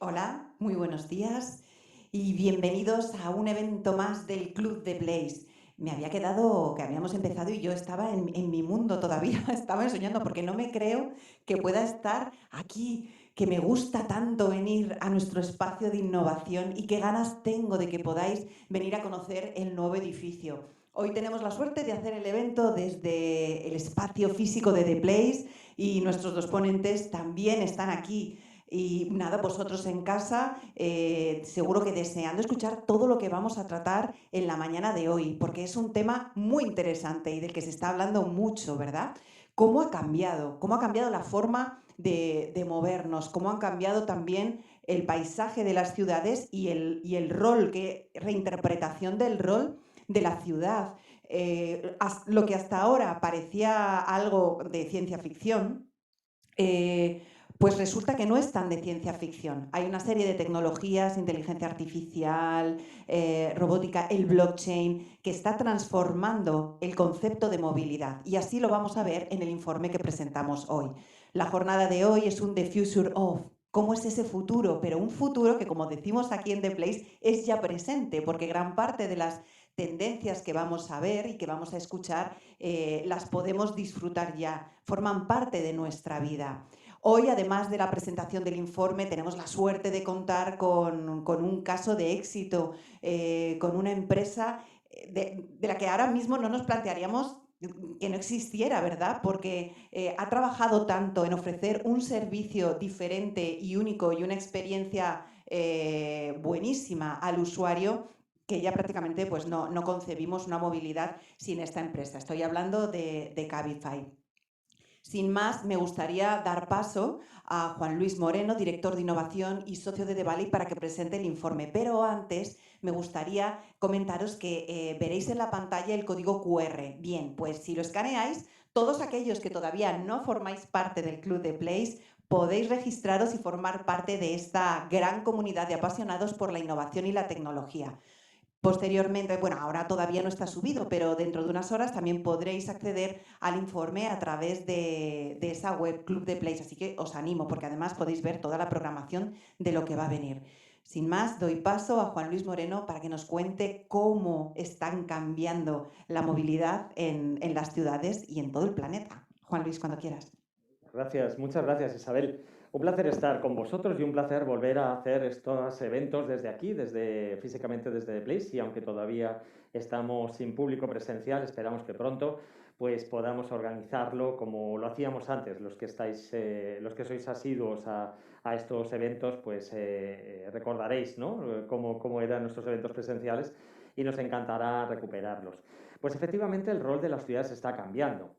Hola, muy buenos días y bienvenidos a un evento más del Club de Place. Me había quedado que habíamos empezado y yo estaba en mi mundo todavía, estaba soñando porque no me creo que pueda estar aquí, que me gusta tanto venir a nuestro espacio de innovación y qué ganas tengo de que podáis venir a conocer el nuevo edificio. Hoy tenemos la suerte de hacer el evento desde el espacio físico de The Place y nuestros dos ponentes también están aquí. Y nada, vosotros en casa, seguro que deseando escuchar todo lo que vamos a tratar en la mañana de hoy, porque es un tema muy interesante y del que se está hablando mucho, ¿verdad? ¿Cómo ha cambiado? ¿Cómo ha cambiado la forma de movernos? ¿Cómo han cambiado también el paisaje de las ciudades y el rol, qué reinterpretación del rol de la ciudad? Lo que hasta ahora parecía algo de ciencia ficción, pues resulta que no es tan de ciencia ficción. Hay una serie de tecnologías, inteligencia artificial, robótica, el blockchain, que está transformando el concepto de movilidad. Y así lo vamos a ver en el informe que presentamos hoy. La jornada de hoy es un The Future of. ¿Cómo es ese futuro? Pero un futuro que, como decimos aquí en The Place, es ya presente, porque gran parte de las tendencias que vamos a ver y que vamos a escuchar las podemos disfrutar ya, forman parte de nuestra vida. Hoy, además de la presentación del informe, tenemos la suerte de contar con un caso de éxito, con una empresa de la que ahora mismo no nos plantearíamos que no existiera, ¿verdad? Porque ha trabajado tanto en ofrecer un servicio diferente y único y una experiencia buenísima al usuario que ya prácticamente pues, no concebimos una movilidad sin esta empresa. Estoy hablando de Cabify. Sin más, me gustaría dar paso a Juan Luis Moreno, director de innovación y socio de The Valley, para que presente el informe. Pero antes me gustaría comentaros que veréis en la pantalla el código QR. Bien, pues si lo escaneáis, todos aquellos que todavía no formáis parte del Club de Place podéis registraros y formar parte de esta gran comunidad de apasionados por la innovación y la tecnología. Posteriormente, bueno, ahora todavía no está subido, pero dentro de unas horas también podréis acceder al informe a través de esa web Club de Place, así que os animo porque además podéis ver toda la programación de lo que va a venir. Sin más, doy paso a Juan Luis Moreno para que nos cuente cómo están cambiando la movilidad en las ciudades y en todo el planeta. Juan Luis, cuando quieras. Gracias, muchas gracias Isabel. Un placer estar con vosotros y un placer volver a hacer estos eventos desde aquí, físicamente desde The Place, y aunque todavía estamos sin público presencial, esperamos que pronto pues podamos organizarlo como lo hacíamos antes. Los que sois asiduos a estos eventos, pues recordaréis, ¿no? Cómo eran nuestros eventos presenciales y nos encantará recuperarlos. Pues efectivamente el rol de las ciudades está cambiando.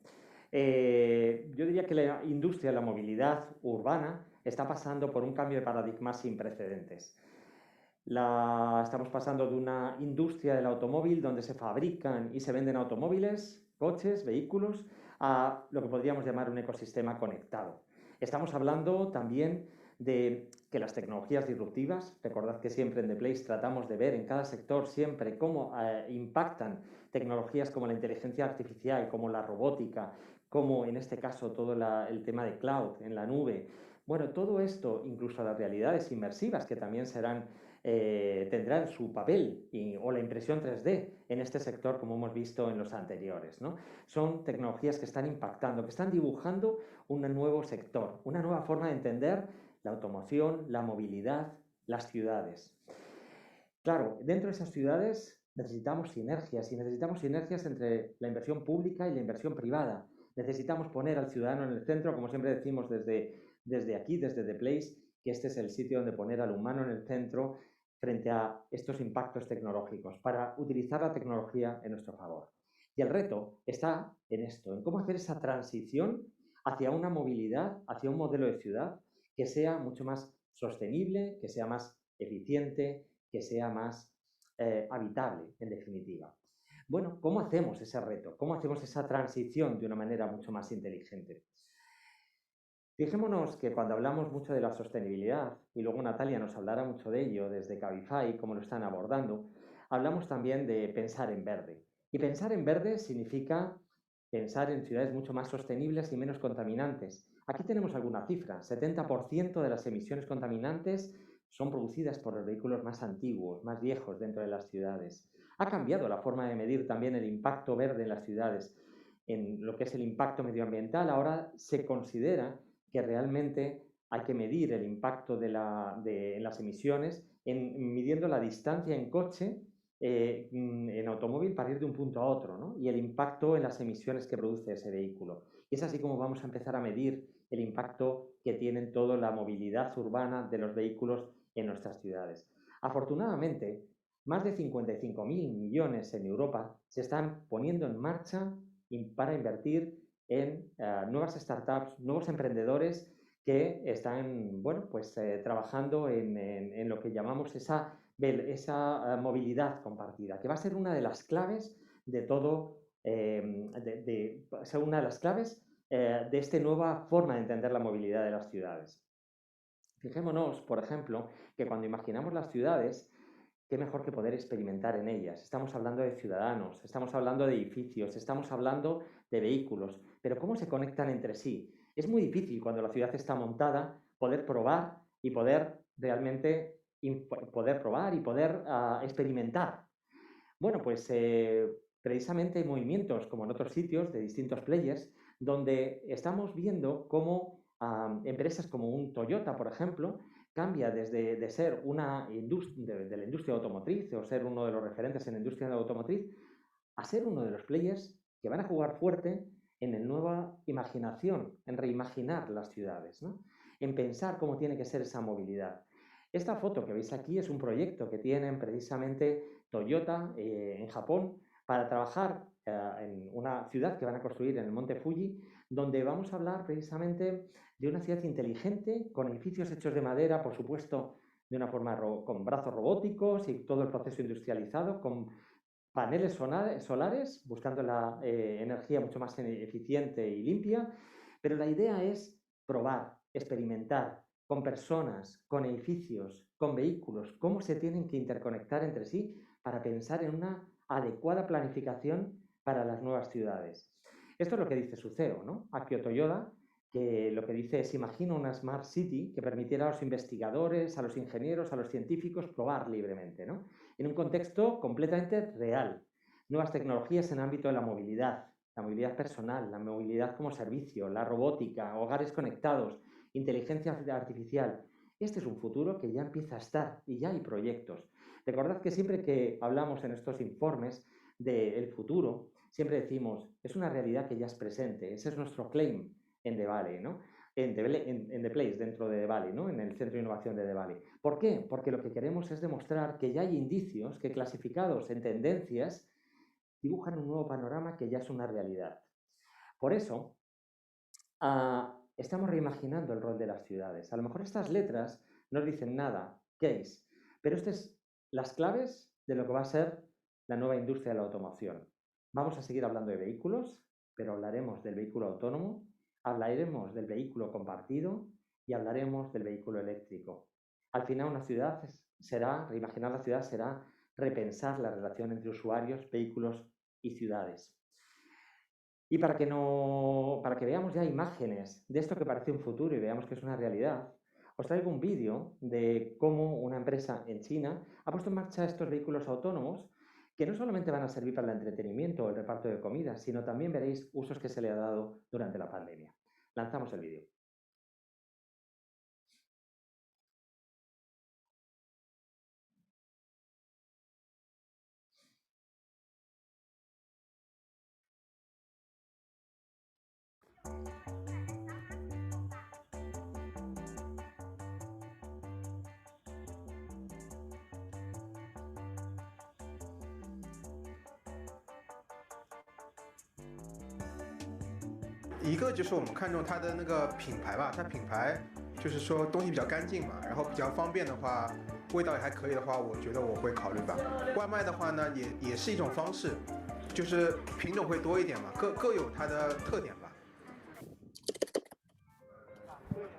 Yo diría que la industria de la movilidad urbana está pasando por un cambio de paradigma sin precedentes. Estamos pasando de una industria del automóvil donde se fabrican y se venden automóviles, coches, vehículos, a lo que podríamos llamar un ecosistema conectado. Estamos hablando también de que las tecnologías disruptivas, recordad que siempre en The Place tratamos de ver en cada sector siempre cómo impactan tecnologías como la inteligencia artificial, como la robótica, como en este caso todo el tema de cloud en la nube. Bueno, todo esto, incluso las realidades inmersivas que también tendrán su papel o la impresión 3D en este sector como hemos visto en los anteriores, ¿no? Son tecnologías que están impactando, que están dibujando un nuevo sector, una nueva forma de entender la automoción, la movilidad, las ciudades. Claro, dentro de esas ciudades necesitamos sinergias y necesitamos sinergias entre la inversión pública y la inversión privada. Necesitamos poner al ciudadano en el centro, como siempre decimos desde aquí, desde The Place, que este es el sitio donde poner al humano en el centro frente a estos impactos tecnológicos, para utilizar la tecnología en nuestro favor. Y el reto está en esto, en cómo hacer esa transición hacia una movilidad, hacia un modelo de ciudad que sea mucho más sostenible, que sea más eficiente, que sea más habitable, en definitiva. Bueno, ¿cómo hacemos ese reto? ¿Cómo hacemos esa transición de una manera mucho más inteligente? Fijémonos que cuando hablamos mucho de la sostenibilidad, y luego Natalia nos hablará mucho de ello desde Cabify, cómo lo están abordando, hablamos también de pensar en verde. Y pensar en verde significa pensar en ciudades mucho más sostenibles y menos contaminantes. Aquí tenemos alguna cifra, 70% de las emisiones contaminantes son producidas por los vehículos más antiguos, más viejos dentro de las ciudades. Ha cambiado la forma de medir también el impacto verde en las ciudades. En lo que es el impacto medioambiental, ahora se considera que realmente hay que medir el impacto en las emisiones midiendo la distancia en coche, en automóvil, para ir de un punto a otro, ¿no? Y el impacto en las emisiones que produce ese vehículo. Y es así como vamos a empezar a medir el impacto que tiene toda la movilidad urbana de los vehículos en nuestras ciudades. Afortunadamente, más de 55.000 millones en Europa se están poniendo en marcha para invertir en nuevas startups, nuevos emprendedores que están trabajando en lo que llamamos esa movilidad compartida, que va a ser una de las claves de todo, ser una de las claves de esta nueva forma de entender la movilidad de las ciudades. Fijémonos, por ejemplo, que cuando imaginamos las ciudades, qué mejor que poder experimentar en ellas. Estamos hablando de ciudadanos, estamos hablando de edificios, estamos hablando de vehículos, pero ¿cómo se conectan entre sí? Es muy difícil cuando la ciudad está montada poder probar y poder realmente experimentar. Bueno, pues precisamente hay movimientos, como en otros sitios, de distintos players, donde estamos viendo cómo empresas como un Toyota, por ejemplo, cambia desde de ser una de la industria automotriz o ser uno de los referentes en la industria automotriz a ser uno de los players que van a jugar fuerte en la nueva imaginación, en reimaginar las ciudades, ¿no? En pensar cómo tiene que ser esa movilidad. Esta foto que veis aquí es un proyecto que tienen precisamente Toyota en Japón para trabajar en una ciudad que van a construir en el Monte Fuji, donde vamos a hablar precisamente de una ciudad inteligente, con edificios hechos de madera, por supuesto, de una forma con brazos robóticos y todo el proceso industrializado, con paneles solares, buscando la energía mucho más eficiente y limpia, pero la idea es probar, experimentar con personas, con edificios, con vehículos, cómo se tienen que interconectar entre sí para pensar en una adecuada planificación para las nuevas ciudades. Esto es lo que dice su CEO, ¿no? Akio Toyoda, que lo que dice es: imagina una Smart City que permitiera a los investigadores, a los ingenieros, a los científicos probar libremente, ¿no? En un contexto completamente real. Nuevas tecnologías en el ámbito de la movilidad personal, la movilidad como servicio, la robótica, hogares conectados, inteligencia artificial. Este es un futuro que ya empieza a estar y ya hay proyectos. Recordad que siempre que hablamos en estos informes del futuro, siempre decimos, es una realidad que ya es presente. Ese es nuestro claim en The Valley, ¿no? En The Place, dentro de The Valley, ¿no? En el Centro de Innovación de The Valley. ¿Por qué? Porque lo que queremos es demostrar que ya hay indicios que, clasificados en tendencias, dibujan un nuevo panorama que ya es una realidad. Por eso, estamos reimaginando el rol de las ciudades. A lo mejor estas letras no nos dicen nada, case, pero estas es las claves de lo que va a ser la nueva industria de la automoción. Vamos a seguir hablando de vehículos, pero hablaremos del vehículo autónomo, hablaremos del vehículo compartido y hablaremos del vehículo eléctrico. Al final, reimaginar la ciudad será repensar la relación entre usuarios, vehículos y ciudades. Y para que veamos ya imágenes de esto que parece un futuro y veamos que es una realidad, os traigo un vídeo de cómo una empresa en China ha puesto en marcha estos vehículos autónomos que no solamente van a servir para el entretenimiento o el reparto de comida, sino también veréis usos que se le ha dado durante la pandemia. Lanzamos el vídeo.一个就是我们看中它的那个品牌吧，它品牌就是说东西比较干净嘛，然后比较方便的话，味道也还可以的话，我觉得我会考虑吧。外卖的话呢，也是一种方式，就是品种会多一点嘛，各有它的特点吧。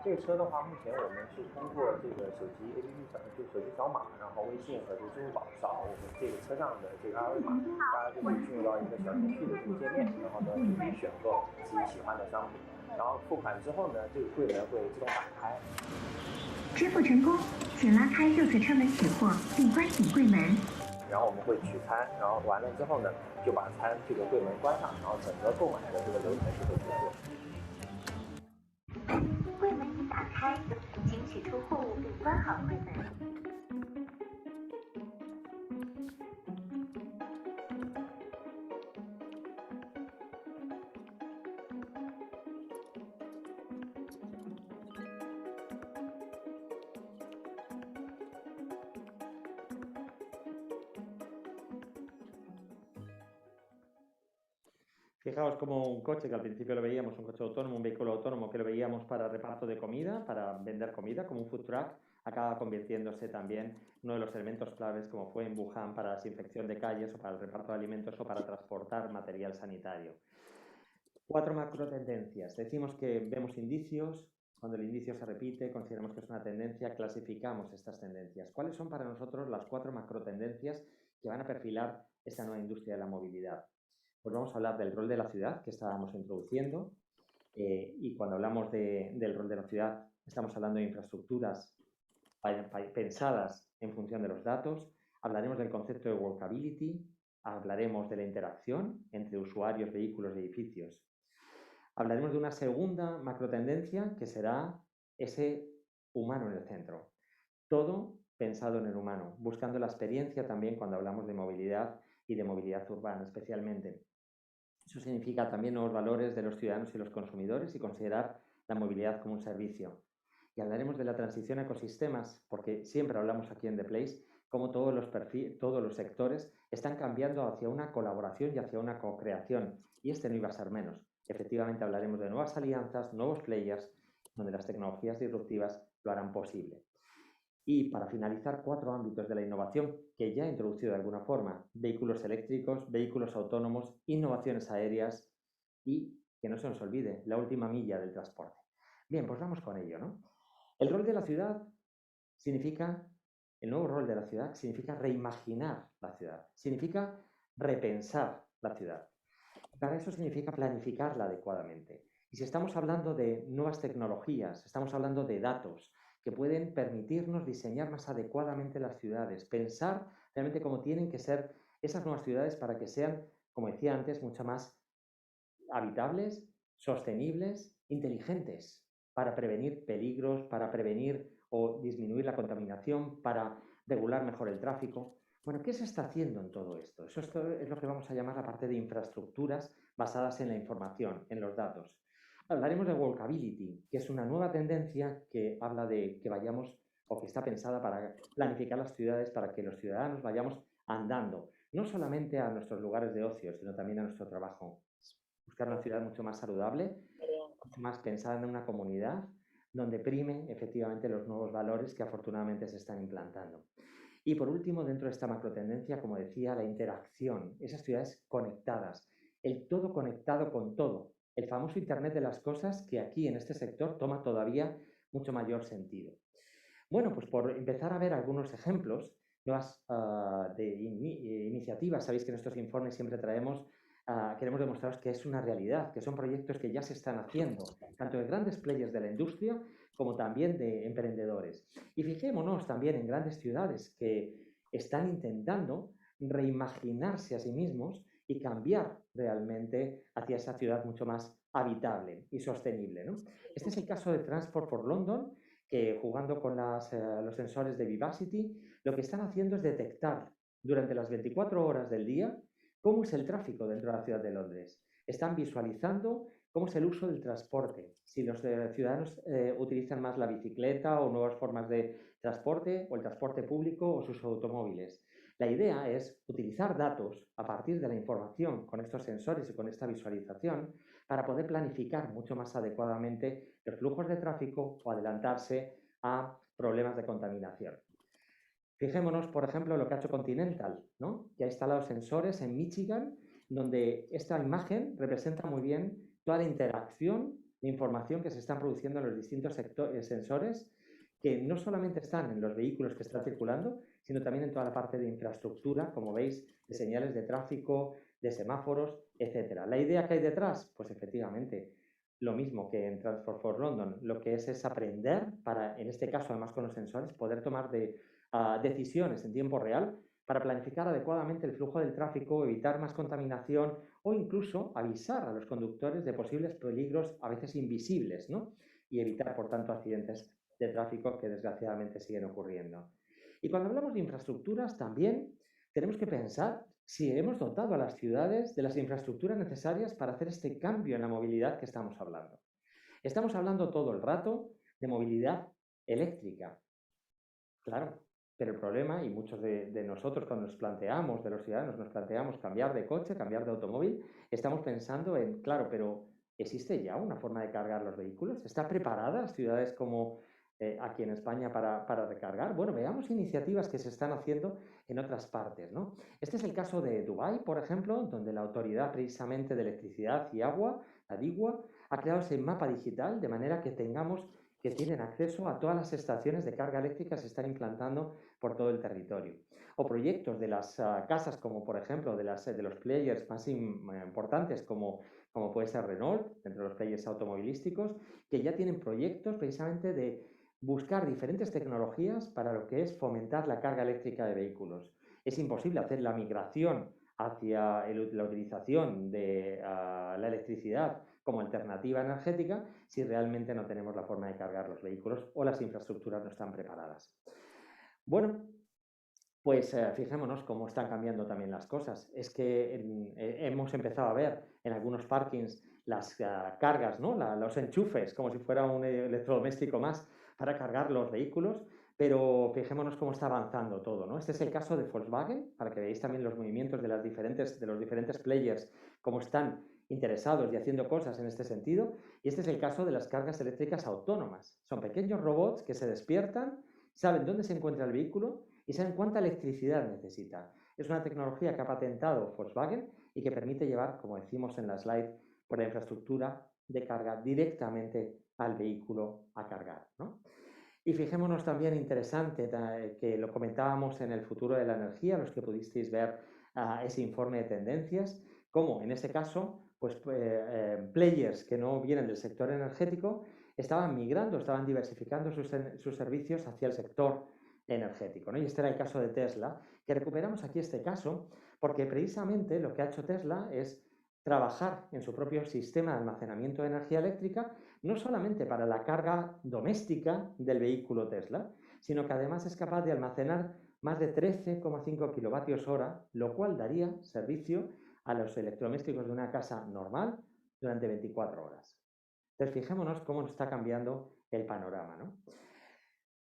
这个车的话，目前我们是通过这个手机 APP 就手机扫码，然后微信和这个支付宝扫我们这个车上的这个二维码，大家就可以进入到一个小程序的这个界面，然后呢就可以选购自己喜欢的商品，然后付款之后呢，这个柜门会自动打开。支付成功，请拉开右侧车门取货，并关紧柜门。然后我们会取餐，然后完了之后呢，就把餐这个柜门关上，然后整个购买的这个流程就会结束。柜门已打开，请取出货物并关好柜门。Fijaos como un coche que al principio lo veíamos, un coche autónomo, un vehículo autónomo que lo veíamos para reparto de comida, para vender comida, como un food truck, acaba convirtiéndose también uno de los elementos claves, como fue en Wuhan, para la desinfección de calles o para el reparto de alimentos o para transportar material sanitario. 4 macro tendencias. Decimos que vemos indicios, cuando el indicio se repite, consideramos que es una tendencia, clasificamos estas tendencias. ¿Cuáles son para nosotros las 4 macro tendencias que van a perfilar esta nueva industria de la movilidad? Pues vamos a hablar del rol de la ciudad que estábamos introduciendo y cuando hablamos del rol de la ciudad estamos hablando de infraestructuras pensadas en función de los datos, hablaremos del concepto de walkability, hablaremos de la interacción entre usuarios, vehículos y edificios. Hablaremos de una segunda macrotendencia que será ese humano en el centro. Todo pensado en el humano, buscando la experiencia también cuando hablamos de movilidad y de movilidad urbana especialmente. Eso significa también nuevos valores de los ciudadanos y los consumidores y considerar la movilidad como un servicio. Y hablaremos de la transición a ecosistemas, porque siempre hablamos aquí en The Place cómo todos los sectores están cambiando hacia una colaboración y hacia una co-creación. Y este no iba a ser menos. Efectivamente hablaremos de nuevas alianzas, nuevos players, donde las tecnologías disruptivas lo harán posible. Y para finalizar, 4 ámbitos de la innovación que ya he introducido de alguna forma: vehículos eléctricos, vehículos autónomos, innovaciones aéreas y, que no se nos olvide, la última milla del transporte. Bien, pues vamos con ello, ¿no? El rol de la ciudad significa, el nuevo rol de la ciudad significa reimaginar la ciudad, significa repensar la ciudad. Para eso significa planificarla adecuadamente. Y si estamos hablando de nuevas tecnologías, estamos hablando de datos que pueden permitirnos diseñar más adecuadamente las ciudades, pensar realmente cómo tienen que ser esas nuevas ciudades para que sean, como decía antes, mucho más habitables, sostenibles, inteligentes, para prevenir peligros, para prevenir o disminuir la contaminación, para regular mejor el tráfico. Bueno, ¿qué se está haciendo en todo esto? Eso es lo que vamos a llamar la parte de infraestructuras basadas en la información, en los datos. Hablaremos de walkability, que es una nueva tendencia que habla de que vayamos, o que está pensada para planificar las ciudades, para que los ciudadanos vayamos andando, no solamente a nuestros lugares de ocio, sino también a nuestro trabajo. Buscar una ciudad mucho más saludable, mucho más pensada en una comunidad, donde primen efectivamente los nuevos valores que afortunadamente se están implantando. Y por último, dentro de esta macrotendencia, como decía, la interacción, esas ciudades conectadas, el todo conectado con todo, el famoso Internet de las cosas que aquí en este sector toma todavía mucho mayor sentido. Bueno, pues por empezar a ver algunos ejemplos nuevas de iniciativas, sabéis que en estos informes siempre queremos demostraros que es una realidad, que son proyectos que ya se están haciendo, tanto de grandes players de la industria como también de emprendedores. Y fijémonos también en grandes ciudades que están intentando reimaginarse a sí mismos y cambiar realmente hacia esa ciudad mucho más habitable y sostenible, ¿no? Este es el caso de Transport for London, que jugando con los sensores de Vivacity, lo que están haciendo es detectar durante las 24 horas del día cómo es el tráfico dentro de la ciudad de Londres. Están visualizando cómo es el uso del transporte, si los ciudadanos utilizan más la bicicleta o nuevas formas de transporte o el transporte público o sus automóviles. La idea es utilizar datos a partir de la información con estos sensores y con esta visualización para poder planificar mucho más adecuadamente los flujos de tráfico o adelantarse a problemas de contaminación. Fijémonos, por ejemplo, en lo que ha hecho Continental, ¿no? Que ha instalado sensores en Michigan, donde esta imagen representa muy bien toda la interacción de información que se están produciendo en los distintos sensores, que no solamente están en los vehículos que están circulando, sino también en toda la parte de infraestructura, como veis, de señales de tráfico, de semáforos, etc. ¿La idea que hay detrás? Pues efectivamente, lo mismo que en Transport for London, lo que es aprender para, en este caso además con los sensores, poder tomar decisiones en tiempo real para planificar adecuadamente el flujo del tráfico, evitar más contaminación o incluso avisar a los conductores de posibles peligros a veces invisibles, ¿no? Y evitar, por tanto, accidentes de tráfico que desgraciadamente siguen ocurriendo. Y cuando hablamos de infraestructuras también tenemos que pensar si hemos dotado a las ciudades de las infraestructuras necesarias para hacer este cambio en la movilidad que estamos hablando. Estamos hablando todo el rato de movilidad eléctrica. Claro, pero el problema, y muchos de nosotros cuando nos planteamos, de los ciudadanos, nos planteamos cambiar de coche, cambiar de automóvil, estamos pensando en, claro, pero ¿existe ya una forma de cargar los vehículos? ¿Están preparadas ciudades como aquí en España para recargar? Bueno, veamos iniciativas que se están haciendo en otras partes, ¿no? Este es el caso de Dubái, por ejemplo, donde la Autoridad precisamente de Electricidad y Agua, la DIGUA, ha creado ese mapa digital de manera que tienen acceso a todas las estaciones de carga eléctrica que se están implantando por todo el territorio. O proyectos de las casas, como por ejemplo de los players más importantes, como puede ser Renault, dentro de los players automovilísticos, que ya tienen proyectos precisamente de buscar diferentes tecnologías para lo que es fomentar la carga eléctrica de vehículos. Es imposible hacer la migración hacia la utilización de la electricidad como alternativa energética si realmente no tenemos la forma de cargar los vehículos o las infraestructuras no están preparadas. Bueno, pues fijémonos cómo están cambiando también las cosas. Es que hemos empezado a ver en algunos parkings las cargas, ¿no? Los enchufes, como si fuera un electrodoméstico más para cargar los vehículos, pero fijémonos cómo está avanzando todo, ¿no? Este es el caso de Volkswagen, para que veáis también los movimientos de los diferentes players, cómo están interesados y haciendo cosas en este sentido. Y este es el caso de las cargas eléctricas autónomas. Son pequeños robots que se despiertan, saben dónde se encuentra el vehículo y saben cuánta electricidad necesita. Es una tecnología que ha patentado Volkswagen y que permite llevar, como decimos en la slide, por la infraestructura de carga directamente al vehículo a cargar, ¿no? Y fijémonos también interesante, que lo comentábamos en el futuro de la energía, los que pudisteis ver ese informe de tendencias, como en este caso, pues players que no vienen del sector energético estaban migrando, estaban diversificando sus servicios hacia el sector energético, ¿no? Y este era el caso de Tesla, que recuperamos aquí este caso porque precisamente lo que ha hecho Tesla es trabajar en su propio sistema de almacenamiento de energía eléctrica, no solamente para la carga doméstica del vehículo Tesla, sino que además es capaz de almacenar más de 13,5 kilovatios hora, lo cual daría servicio a los electrodomésticos de una casa normal durante 24 horas. Entonces, fijémonos cómo está cambiando el panorama, ¿no?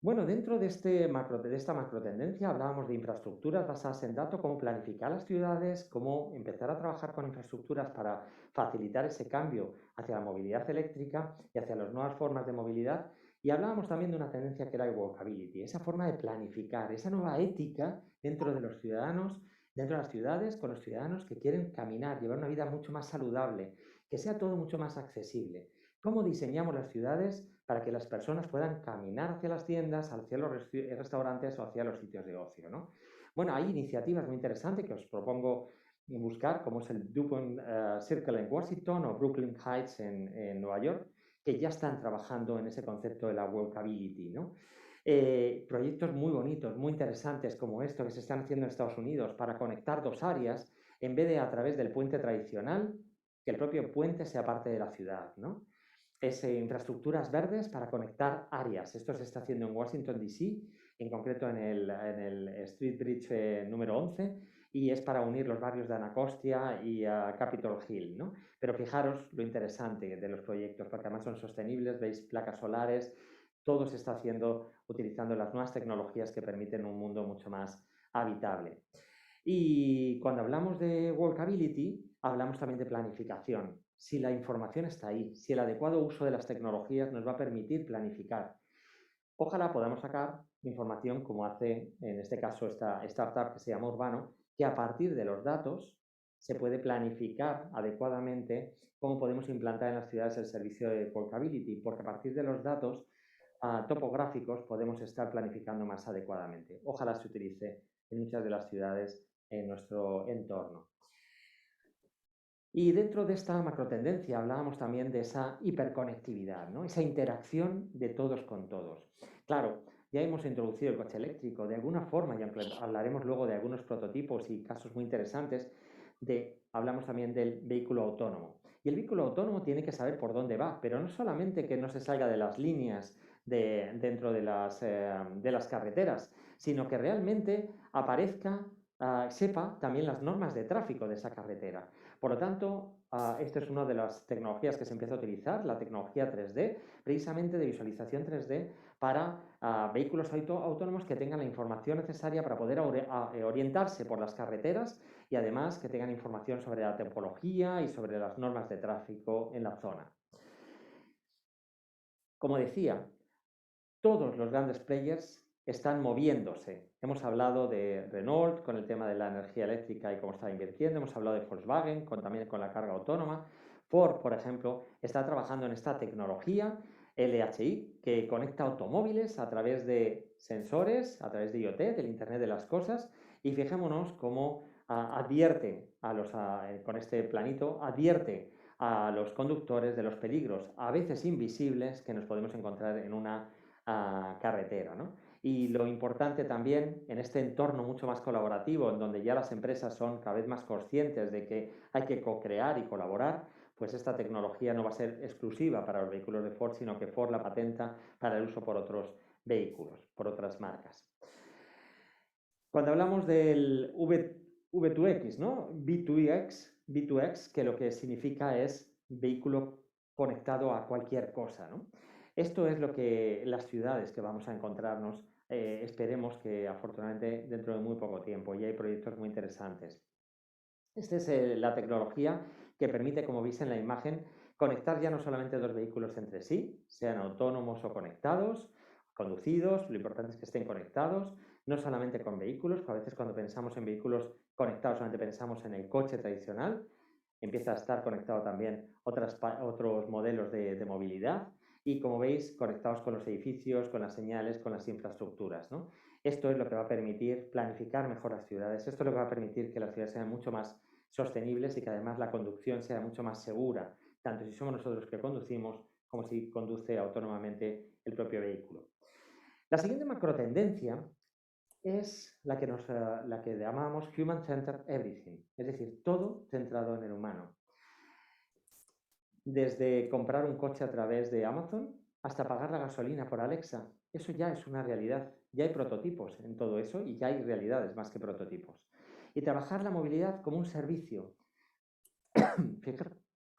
Bueno, dentro de esta macro tendencia hablábamos de infraestructuras basadas en datos, cómo planificar las ciudades, cómo empezar a trabajar con infraestructuras para facilitar ese cambio hacia la movilidad eléctrica y hacia las nuevas formas de movilidad. Y hablábamos también de una tendencia que era el walkability, esa forma de planificar, esa nueva ética dentro de los ciudadanos, dentro de las ciudades, con los ciudadanos que quieren caminar, llevar una vida mucho más saludable, que sea todo mucho más accesible. ¿Cómo diseñamos las ciudades para que las personas puedan caminar hacia las tiendas, hacia los restaurantes o hacia los sitios de ocio, ¿no? Bueno, hay iniciativas muy interesantes que os propongo buscar, como es el Dupont Circle en Washington o Brooklyn Heights en Nueva York, que ya están trabajando en ese concepto de la walkability, ¿no? Proyectos muy bonitos, muy interesantes como esto que se están haciendo en Estados Unidos para conectar dos áreas en vez de a través del puente tradicional, que el propio puente sea parte de la ciudad, ¿no? Es infraestructuras verdes para conectar áreas. Esto se está haciendo en Washington, D.C., en concreto en el Street Bridge número 11, y es para unir los barrios de Anacostia y Capitol Hill, ¿no? Pero fijaros lo interesante de los proyectos, porque además son sostenibles, veis placas solares, todo se está haciendo utilizando las nuevas tecnologías que permiten un mundo mucho más habitable. Y cuando hablamos de walkability, hablamos también de planificación. Si la información está ahí, si el adecuado uso de las tecnologías nos va a permitir planificar. Ojalá podamos sacar información como hace en este caso esta startup que se llama Urbano, que a partir de los datos se puede planificar adecuadamente cómo podemos implantar en las ciudades el servicio de walkability, porque a partir de los datos topográficos podemos estar planificando más adecuadamente. Ojalá se utilice en muchas de las ciudades en nuestro entorno. Y dentro de esta macrotendencia hablábamos también de esa hiperconectividad, ¿no? Esa interacción de todos con todos. Claro, ya hemos introducido el coche eléctrico, de alguna forma, y aunque hablaremos luego de algunos prototipos y casos muy interesantes, hablamos también del vehículo autónomo. Y el vehículo autónomo tiene que saber por dónde va, pero no solamente que no se salga de las líneas dentro de las carreteras, sino que realmente aparezca, sepa también las normas de tráfico de esa carretera. Por lo tanto, esta es una de las tecnologías que se empieza a utilizar, la tecnología 3D, precisamente de visualización 3D para vehículos autónomos que tengan la información necesaria para poder orientarse por las carreteras y además que tengan información sobre la topología y sobre las normas de tráfico en la zona. Como decía, todos los grandes players están moviéndose. Hemos hablado de Renault con el tema de la energía eléctrica y cómo está invirtiendo. Hemos hablado de Volkswagen también con la carga autónoma. Ford, por ejemplo, está trabajando en esta tecnología LHI que conecta automóviles a través de sensores, a través de IoT, del Internet de las Cosas. Y fijémonos cómo advierte con este planito, advierte a los conductores de los peligros, a veces invisibles, que nos podemos encontrar en una carretera, ¿no? Y lo importante también en este entorno mucho más colaborativo, en donde ya las empresas son cada vez más conscientes de que hay que co-crear y colaborar, pues esta tecnología no va a ser exclusiva para los vehículos de Ford, sino que Ford la patenta para el uso por otros vehículos, por otras marcas. Cuando hablamos del V2X, ¿no? V2X, que lo que significa es vehículo conectado a cualquier cosa, ¿no? Esto es lo que las ciudades que vamos a encontrarnos, esperemos que afortunadamente dentro de muy poco tiempo, y hay proyectos muy interesantes. Esta es la tecnología que permite, como veis en la imagen, conectar ya no solamente dos vehículos entre sí, sean autónomos o conectados, conducidos, lo importante es que estén conectados, no solamente con vehículos, porque a veces cuando pensamos en vehículos conectados solamente pensamos en el coche tradicional, empieza a estar conectado también otros modelos de movilidad y, como veis, conectados con los edificios, con las señales, con las infraestructuras, ¿no? Esto es lo que va a permitir planificar mejor las ciudades, esto es lo que va a permitir que las ciudades sean mucho más sostenibles y que además la conducción sea mucho más segura, tanto si somos nosotros los que conducimos como si conduce autónomamente el propio vehículo. La siguiente macrotendencia es la que llamamos Human Centered Everything, es decir, todo centrado en el humano. Desde comprar un coche a través de Amazon hasta pagar la gasolina por Alexa, eso ya es una realidad, ya hay prototipos en todo eso y ya hay realidades más que prototipos. Y trabajar la movilidad como un servicio.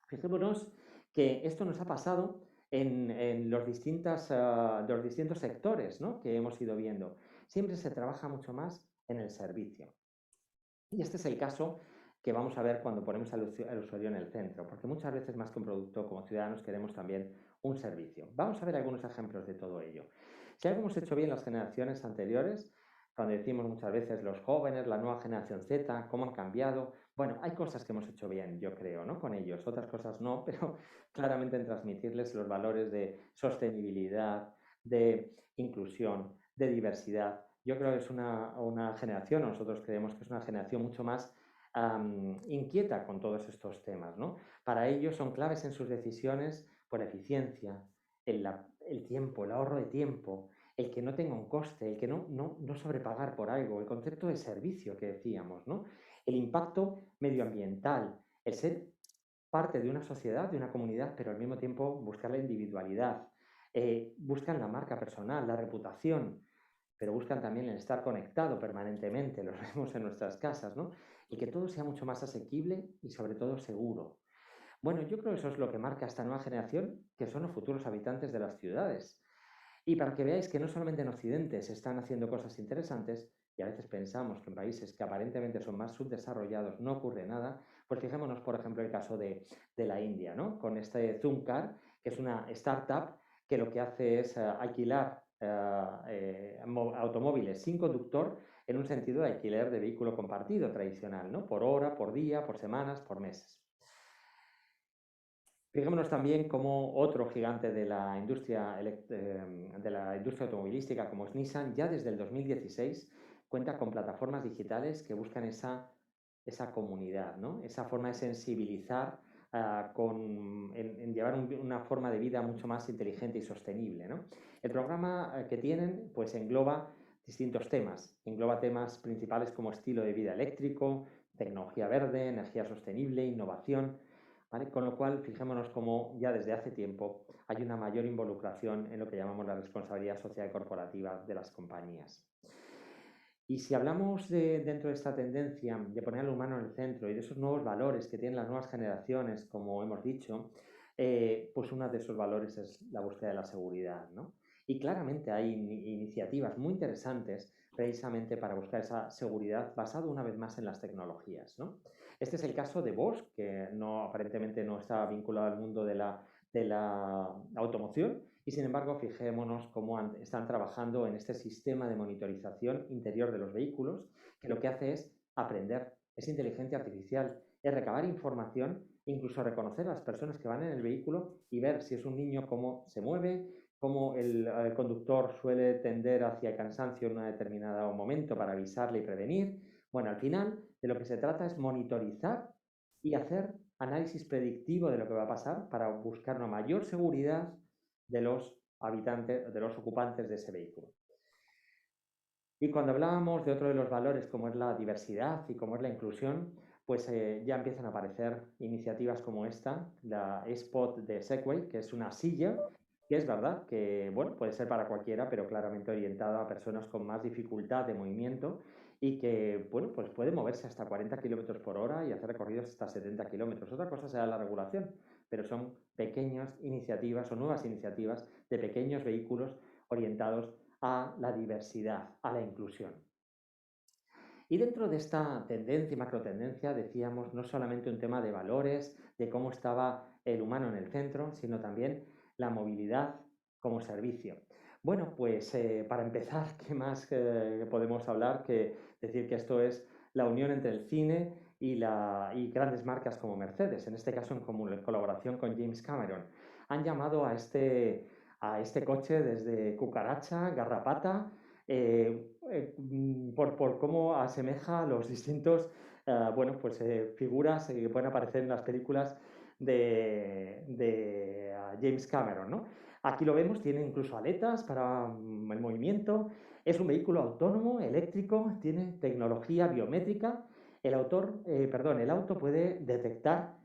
Fijémonos que esto nos ha pasado en los distintos sectores, ¿no?, que hemos ido viendo. Siempre se trabaja mucho más en el servicio. Y este es el caso que vamos a ver cuando ponemos al usuario en el centro, porque muchas veces más que un producto, como ciudadanos queremos también un servicio. Vamos a ver algunos ejemplos de todo ello. Si algo hemos hecho bien las generaciones anteriores, cuando decimos muchas veces los jóvenes, la nueva generación Z, cómo han cambiado, bueno, hay cosas que hemos hecho bien, yo creo, ¿no?, con ellos, otras cosas no, pero claramente en transmitirles los valores de sostenibilidad, de inclusión, de diversidad. Yo creo que es una generación, nosotros creemos que es una generación mucho más inquieta con todos estos temas, ¿no? Para ellos son claves en sus decisiones por la eficiencia, el tiempo, el ahorro de tiempo, el que no tenga un coste, el que no sobrepagar por algo, el concepto de servicio que decíamos, ¿no? El impacto medioambiental, el ser parte de una sociedad, de una comunidad, pero al mismo tiempo buscar la individualidad. Buscan la marca personal, la reputación, pero buscan también el estar conectado permanentemente, los vemos en nuestras casas, ¿no? Y que todo sea mucho más asequible y sobre todo seguro. Bueno, yo creo que eso es lo que marca esta nueva generación, que son los futuros habitantes de las ciudades. Y para que veáis que no solamente en Occidente se están haciendo cosas interesantes, y a veces pensamos que en países que aparentemente son más subdesarrollados no ocurre nada, pues fijémonos, por ejemplo, el caso de la India, ¿no?, con este Zoomcar, que es una startup que lo que hace es alquilar automóviles sin conductor en un sentido de alquiler de vehículo compartido tradicional, ¿no?, por hora, por día, por semanas, por meses. Fijémonos también como otro gigante de la industria automovilística como es Nissan, ya desde el 2016 cuenta con plataformas digitales que buscan esa esa comunidad, ¿no? Esa forma de sensibilizar en llevar una forma de vida mucho más inteligente y sostenible, ¿no? El programa que tienen pues engloba distintos temas. Engloba temas principales como estilo de vida eléctrico, tecnología verde, energía sostenible, innovación, ¿vale? Con lo cual, fijémonos cómo ya desde hace tiempo hay una mayor involucración en lo que llamamos la responsabilidad social corporativa de las compañías. Y si hablamos dentro de esta tendencia de poner al humano en el centro y de esos nuevos valores que tienen las nuevas generaciones, como hemos dicho, pues uno de esos valores es la búsqueda de la seguridad, ¿no? Y claramente hay iniciativas muy interesantes precisamente para buscar esa seguridad basado una vez más en las tecnologías, ¿no? Este es el caso de Bosch, que aparentemente no está vinculado al mundo de la automoción, y sin embargo, fijémonos cómo están trabajando en este sistema de monitorización interior de los vehículos, que lo que hace es aprender, es inteligencia artificial, es recabar información, incluso reconocer a las personas que van en el vehículo y ver si es un niño cómo se mueve, cómo el conductor suele tender hacia el cansancio en un determinado momento para avisarle y prevenir. Bueno, al final de lo que se trata es monitorizar y hacer análisis predictivo de lo que va a pasar para buscar una mayor seguridad de los habitantes, de los ocupantes de ese vehículo. Y cuando hablábamos de otro de los valores como es la diversidad y como es la inclusión, pues ya empiezan a aparecer iniciativas como esta, la eSpot de Segway, que es una silla, que es verdad que bueno, puede ser para cualquiera, pero claramente orientada a personas con más dificultad de movimiento y que bueno, pues puede moverse hasta 40 km por hora y hacer recorridos hasta 70 km. Otra cosa será la regulación, pero son pequeñas iniciativas o nuevas iniciativas de pequeños vehículos orientados a la diversidad, a la inclusión. Y dentro de esta tendencia y macrotendencia decíamos no solamente un tema de valores, de cómo estaba el humano en el centro, sino también la movilidad como servicio. Bueno, pues para empezar, ¿qué más podemos hablar que decir que esto es la unión entre el cine y grandes marcas como Mercedes, en este caso en colaboración con James Cameron? Han llamado a este coche desde cucaracha, garrapata, por cómo asemeja los distintos bueno, pues, figuras que pueden aparecer en las películas de James Cameron, ¿no? Aquí lo vemos, tiene incluso aletas para el movimiento, es un vehículo autónomo, eléctrico, tiene tecnología biométrica. El auto puede detectar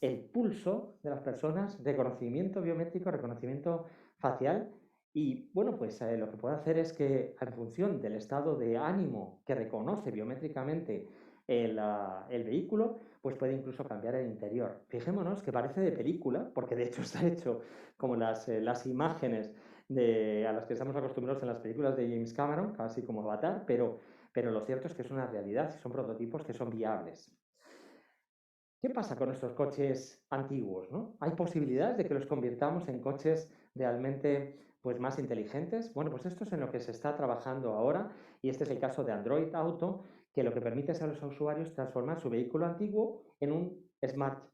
el pulso de las personas, reconocimiento biométrico, reconocimiento facial. Y bueno, pues lo que puede hacer es que en función del estado de ánimo que reconoce biométricamente el vehículo, pues puede incluso cambiar el interior. Fijémonos que parece de película, porque de hecho está hecho como las imágenes a las que estamos acostumbrados en las películas de James Cameron, casi como Avatar, pero lo cierto es que es una realidad y son prototipos que son viables. ¿Qué pasa con estos coches antiguos, ¿no? ¿Hay posibilidades de que los convirtamos en coches realmente pues, más inteligentes? Bueno, pues esto es en lo que se está trabajando ahora y este es el caso de Android Auto, que lo que permite es a los usuarios transformar su vehículo antiguo en un smart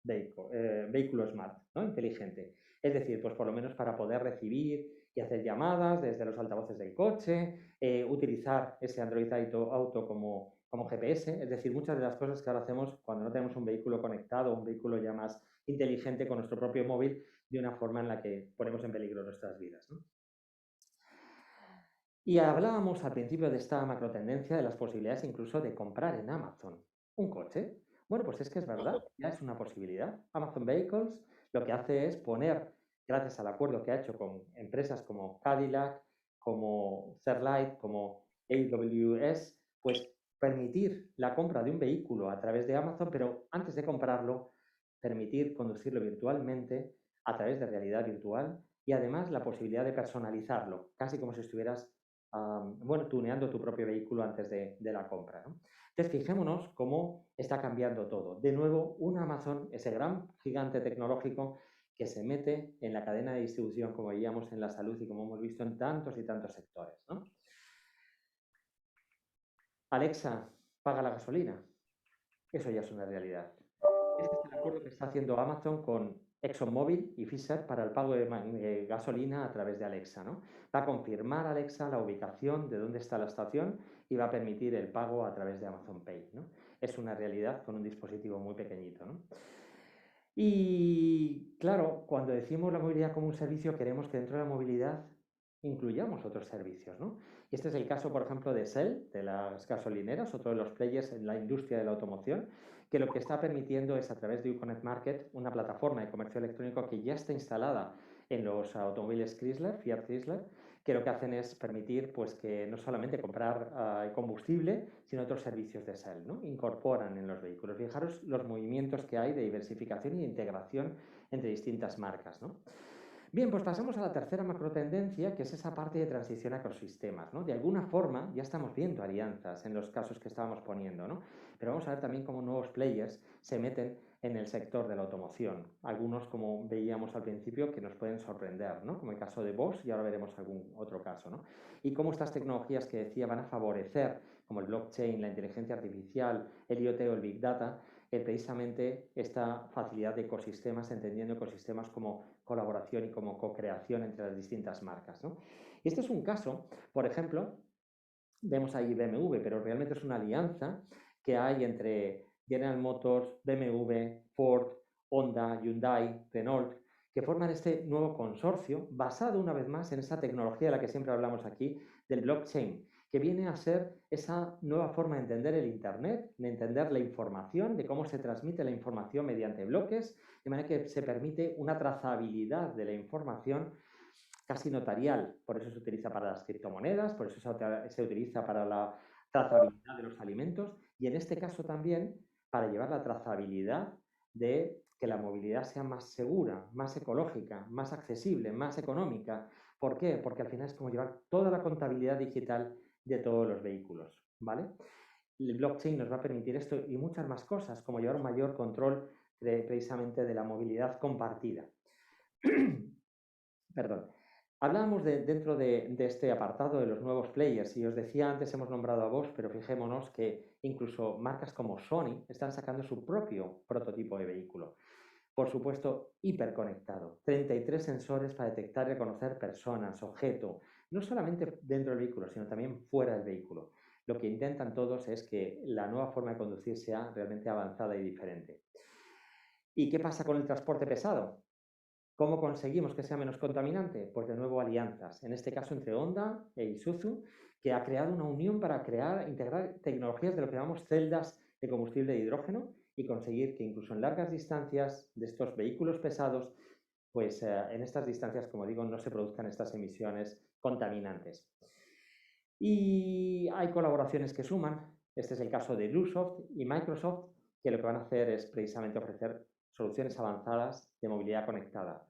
vehículo smart, ¿no? Inteligente. Es decir, pues por lo menos para poder recibir y hacer llamadas desde los altavoces del coche, utilizar ese Android Auto como GPS, es decir, muchas de las cosas que ahora hacemos cuando no tenemos un vehículo conectado, un vehículo ya más inteligente con nuestro propio móvil, de una forma en la que ponemos en peligro nuestras vidas, ¿no? Y hablábamos al principio de esta macrotendencia de las posibilidades incluso de comprar en Amazon un coche. Bueno, pues es que es verdad, ya es una posibilidad. Amazon Vehicles lo que hace es poner, gracias al acuerdo que ha hecho con empresas como Cadillac, como Fairlight, como AWS, pues permitir la compra de un vehículo a través de Amazon, pero antes de comprarlo, permitir conducirlo virtualmente a través de realidad virtual y además la posibilidad de personalizarlo, casi como si estuvieras bueno, tuneando tu propio vehículo antes de la compra, ¿no? Entonces, fijémonos cómo está cambiando todo. De nuevo, un Amazon, ese gran gigante tecnológico que se mete en la cadena de distribución, como veíamos en la salud y como hemos visto en tantos y tantos sectores, ¿no? Alexa, paga la gasolina. Eso ya es una realidad. Este es el acuerdo que está haciendo Amazon con ExxonMobil y Fisher para el pago de gasolina a través de Alexa, ¿no? Va a confirmar a Alexa la ubicación de dónde está la estación y va a permitir el pago a través de Amazon Pay, ¿no? Es una realidad con un dispositivo muy pequeñito, ¿no? Y claro, cuando decimos la movilidad como un servicio, queremos que dentro de la movilidad incluyamos otros servicios, ¿no? Y este es el caso, por ejemplo, de Shell, de las gasolineras, otro de los players en la industria de la automoción, que lo que está permitiendo es a través de Uconnect Market, una plataforma de comercio electrónico que ya está instalada en los automóviles Chrysler, Fiat Chrysler, que lo que hacen es permitir pues, que no solamente comprar combustible, sino otros servicios de Shell, ¿no? Incorporan en los vehículos. Fijaros los movimientos que hay de diversificación y de integración entre distintas marcas, ¿no? Bien, pues pasamos a la tercera macrotendencia, que es esa parte de transición a ecosistemas, ¿no? De alguna forma ya estamos viendo alianzas en los casos que estábamos poniendo, ¿no? Pero vamos a ver también cómo nuevos players se meten en el sector de la automoción. Algunos, como veíamos al principio, que nos pueden sorprender, ¿no? Como el caso de Bosch, y ahora veremos algún otro caso, ¿no? Y cómo estas tecnologías que decía van a favorecer, como el blockchain, la inteligencia artificial, el IoT o el Big Data, precisamente esta facilidad de ecosistemas, entendiendo ecosistemas como colaboración y como co-creación entre las distintas marcas, ¿no? Y este es un caso, por ejemplo, vemos ahí BMW, pero realmente es una alianza que hay entre General Motors, BMW, Ford, Honda, Hyundai, Renault, que forman este nuevo consorcio basado una vez más en esa tecnología de la que siempre hablamos aquí, del blockchain, que viene a ser esa nueva forma de entender el Internet, de entender la información, de cómo se transmite la información mediante bloques, de manera que se permite una trazabilidad de la información casi notarial. Por eso se utiliza para las criptomonedas, por eso se utiliza para la trazabilidad de los alimentos y en este caso también para llevar la trazabilidad de que la movilidad sea más segura, más ecológica, más accesible, más económica. ¿Por qué? Porque al final es como llevar toda la contabilidad digital de todos los vehículos, ¿vale? El blockchain nos va a permitir esto y muchas más cosas, como llevar un mayor control precisamente de la movilidad compartida. Perdón. Hablábamos dentro de este apartado de los nuevos players y os decía antes, hemos nombrado a Bosch, pero fijémonos que incluso marcas como Sony están sacando su propio prototipo de vehículo. Por supuesto, hiperconectado. 33 sensores para detectar y reconocer personas, objeto, no solamente dentro del vehículo, sino también fuera del vehículo. Lo que intentan todos es que la nueva forma de conducir sea realmente avanzada y diferente. ¿Y qué pasa con el transporte pesado? ¿Cómo conseguimos que sea menos contaminante? Pues de nuevo alianzas, en este caso entre Honda e Isuzu, que ha creado una unión para integrar tecnologías de lo que llamamos celdas de combustible de hidrógeno y conseguir que incluso en largas distancias de estos vehículos pesados, pues en estas distancias, como digo, no se produzcan estas emisiones contaminantes. Y hay colaboraciones que suman, este es el caso de Bluesoft y Microsoft, que lo que van a hacer es precisamente ofrecer soluciones avanzadas de movilidad conectada.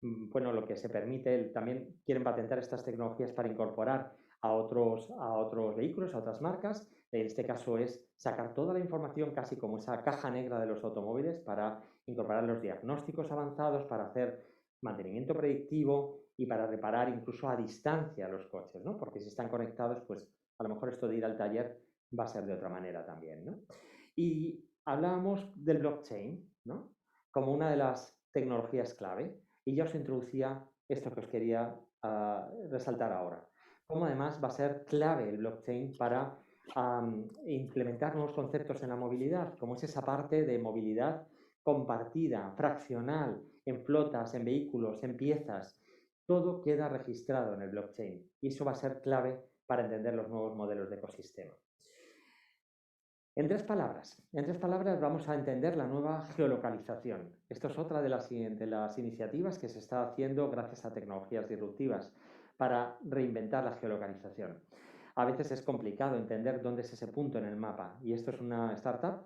Bueno, lo que se permite, también quieren patentar estas tecnologías para incorporar a otros vehículos, a otras marcas. En este caso es sacar toda la información casi como esa caja negra de los automóviles para incorporar los diagnósticos avanzados, para hacer mantenimiento predictivo y para reparar incluso a distancia los coches, ¿no? Porque si están conectados, pues a lo mejor esto de ir al taller va a ser de otra manera también, ¿no? Y hablábamos del blockchain, ¿no? Como una de las tecnologías clave. Y ya os introducía esto que os quería resaltar ahora. Como además va a ser clave el blockchain para implementar nuevos conceptos en la movilidad, como es esa parte de movilidad compartida, fraccional, en flotas, en vehículos, en piezas. Todo queda registrado en el blockchain y eso va a ser clave para entender los nuevos modelos de ecosistema. En tres palabras vamos a entender la nueva geolocalización. Esto es otra de las iniciativas que se está haciendo gracias a tecnologías disruptivas para reinventar la geolocalización. A veces es complicado entender dónde es ese punto en el mapa y esto es una startup,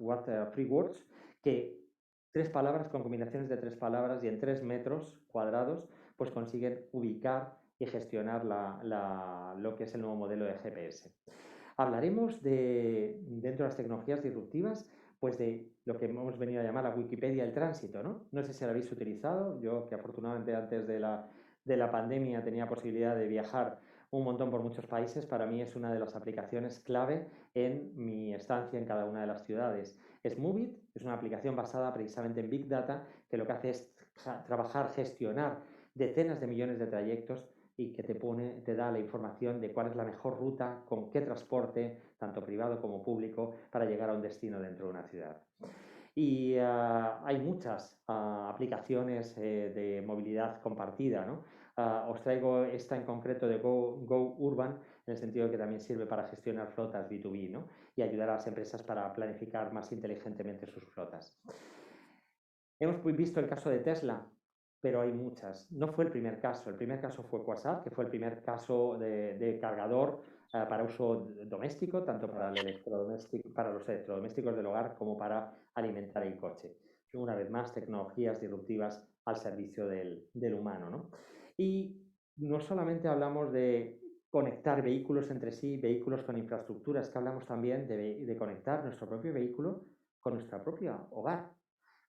FreeWords, que tres palabras con combinaciones de tres palabras y en 3 metros cuadrados pues consiguen ubicar y gestionar lo que es el nuevo modelo de GPS. Hablaremos dentro de las tecnologías disruptivas, pues de lo que hemos venido a llamar la Wikipedia del tránsito, ¿no? No sé si la habéis utilizado, yo que afortunadamente antes de la pandemia tenía posibilidad de viajar un montón por muchos países, para mí es una de las aplicaciones clave en mi estancia en cada una de las ciudades. Smoothit es una aplicación basada precisamente en Big Data que lo que hace es trabajar, gestionar decenas de millones de trayectos y que te da la información de cuál es la mejor ruta, con qué transporte, tanto privado como público, para llegar a un destino dentro de una ciudad. Y hay muchas aplicaciones de movilidad compartida, ¿no? Os traigo esta en concreto de Go Urban, en el sentido de que también sirve para gestionar flotas B2B, ¿no? Y ayudar a las empresas para planificar más inteligentemente sus flotas. Hemos visto el caso de Tesla, pero hay muchas. No fue el primer caso fue WhatsApp, que fue el primer caso de cargador para uso doméstico, tanto para los electrodomésticos del hogar como para alimentar el coche. Una vez más, tecnologías disruptivas al servicio del humano, ¿no? Y no solamente hablamos de conectar vehículos entre sí, vehículos con infraestructuras, que hablamos también de conectar nuestro propio vehículo con nuestro propio hogar.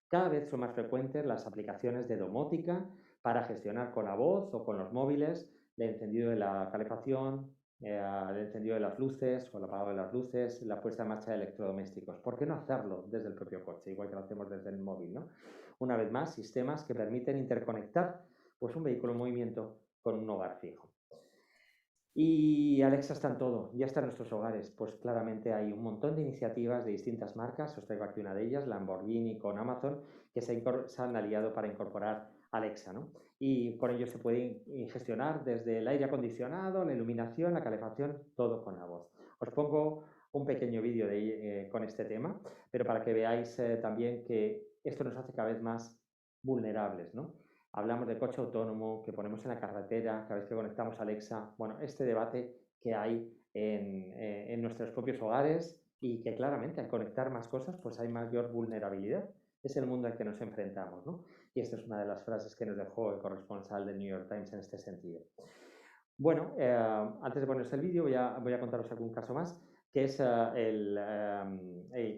Cada vez son más frecuentes las aplicaciones de domótica para gestionar con la voz o con los móviles el encendido de la calefacción, el encendido de las luces o el apagado de las luces, la puesta en marcha de electrodomésticos. ¿Por qué no hacerlo desde el propio coche, igual que lo hacemos desde el móvil, ¿no? Una vez más, sistemas que permiten interconectar pues, un vehículo en movimiento con un hogar fijo. Y Alexa está en todo, ya está en nuestros hogares. Pues claramente hay un montón de iniciativas de distintas marcas, os traigo aquí una de ellas, Lamborghini con Amazon, que se han aliado para incorporar Alexa, ¿no? Y con ello se puede gestionar desde el aire acondicionado, la iluminación, la calefacción, todo con la voz. Os pongo un pequeño vídeo con este tema, pero para que veáis también que esto nos hace cada vez más vulnerables, ¿no? Hablamos de coche autónomo, que ponemos en la carretera, cada vez que conectamos a Alexa. Bueno, este debate que hay en nuestros propios hogares y que claramente al conectar más cosas, pues hay mayor vulnerabilidad. Es el mundo al que nos enfrentamos, ¿no? Y esta es una de las frases que nos dejó el corresponsal del New York Times en este sentido. Bueno, antes de poneros el vídeo voy a contaros algún caso más, que es el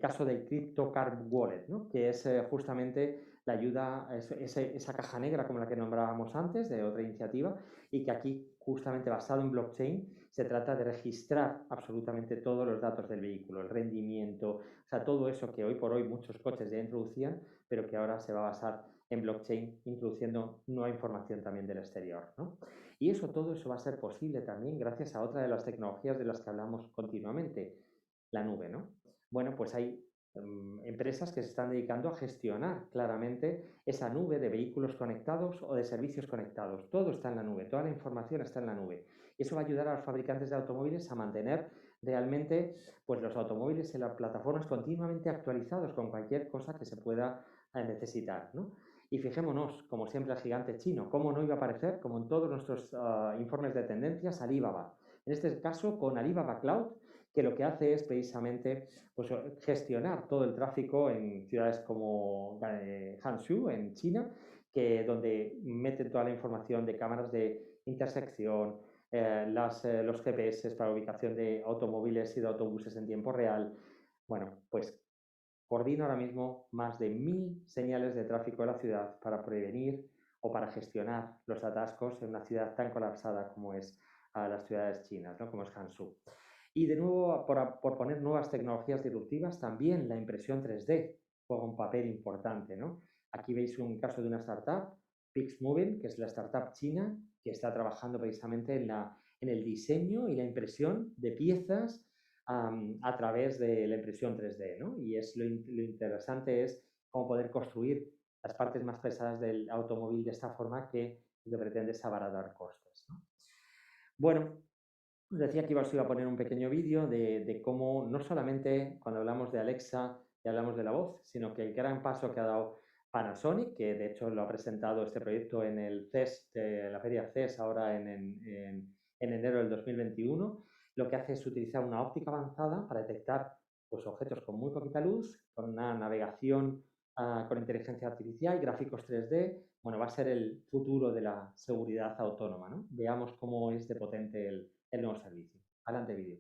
caso del Crypto Card Wallet, ¿no? Que es justamente la ayuda, esa caja negra como la que nombrábamos antes, de otra iniciativa, y que aquí, justamente basado en blockchain, se trata de registrar absolutamente todos los datos del vehículo, el rendimiento, o sea, todo eso que hoy por hoy muchos coches ya introducían, pero que ahora se va a basar en blockchain, introduciendo nueva información también del exterior, ¿no? Y todo eso va a ser posible también gracias a otra de las tecnologías de las que hablamos continuamente, la nube, ¿no? Bueno, pues hay empresas que se están dedicando a gestionar claramente esa nube de vehículos conectados o de servicios conectados. Todo está en la nube, toda la información está en la nube. Y eso va a ayudar a los fabricantes de automóviles a mantener realmente pues, los automóviles en las plataformas continuamente actualizados con cualquier cosa que se pueda necesitar, ¿no? Y fijémonos, como siempre, el gigante chino. ¿Cómo no iba a aparecer, como en todos nuestros informes de tendencias, Alibaba? En este caso, con Alibaba Cloud, que lo que hace es precisamente pues, gestionar todo el tráfico en ciudades como Hangzhou, en China, donde meten toda la información de cámaras de intersección, los GPS para ubicación de automóviles y de autobuses en tiempo real. Bueno, pues coordina ahora mismo más de 1000 señales de tráfico de la ciudad para prevenir o para gestionar los atascos en una ciudad tan colapsada como es las ciudades chinas, ¿no? Como es Hangzhou. Y de nuevo, por poner nuevas tecnologías disruptivas, también la impresión 3D juega un papel importante, ¿no? Aquí veis un caso de una startup, Pixmovil, que es la startup china que está trabajando precisamente en el diseño y la impresión de piezas a través de la impresión 3D, ¿no? Y lo interesante es cómo poder construir las partes más pesadas del automóvil de esta forma que lo pretende es abaratar costes, ¿no? Bueno, os decía que os iba a poner un pequeño vídeo de cómo no solamente cuando hablamos de Alexa y hablamos de la voz, sino que el gran paso que ha dado Panasonic, que de hecho lo ha presentado este proyecto en el CES, la feria CES ahora en enero del 2021, lo que hace es utilizar una óptica avanzada para detectar pues, objetos con muy poquita luz, con una navegación con inteligencia artificial, gráficos 3D. Bueno, va a ser el futuro de la seguridad autónoma, ¿no? Veamos cómo es de potente el nuevo servicio. Adelante, vídeo.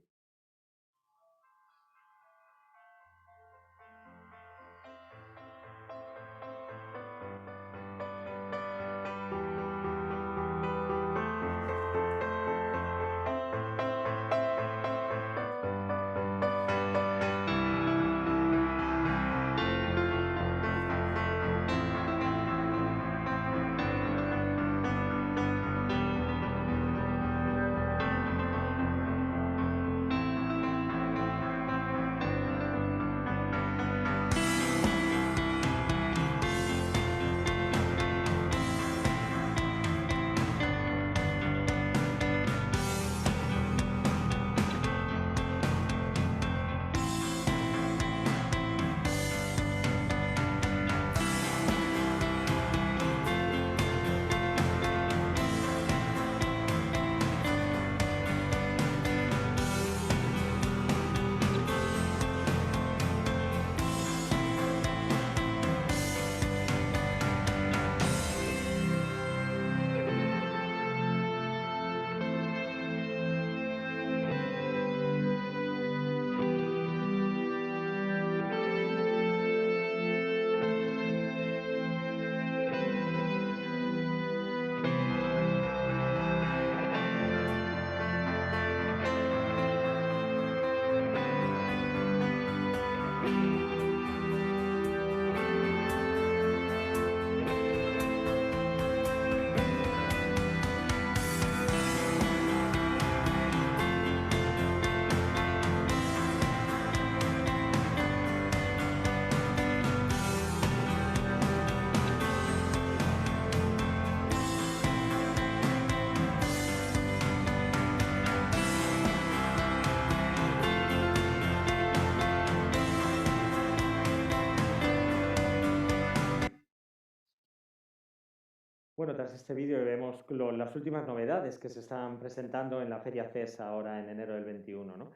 Bueno, tras este vídeo vemos las últimas novedades que se están presentando en la Feria CES ahora en enero del 21, ¿no?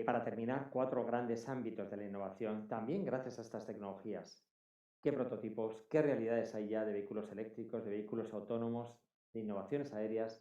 Para terminar, 4 grandes ámbitos de la innovación, también gracias a estas tecnologías. ¿Qué prototipos, qué realidades hay ya de vehículos eléctricos, de vehículos autónomos, de innovaciones aéreas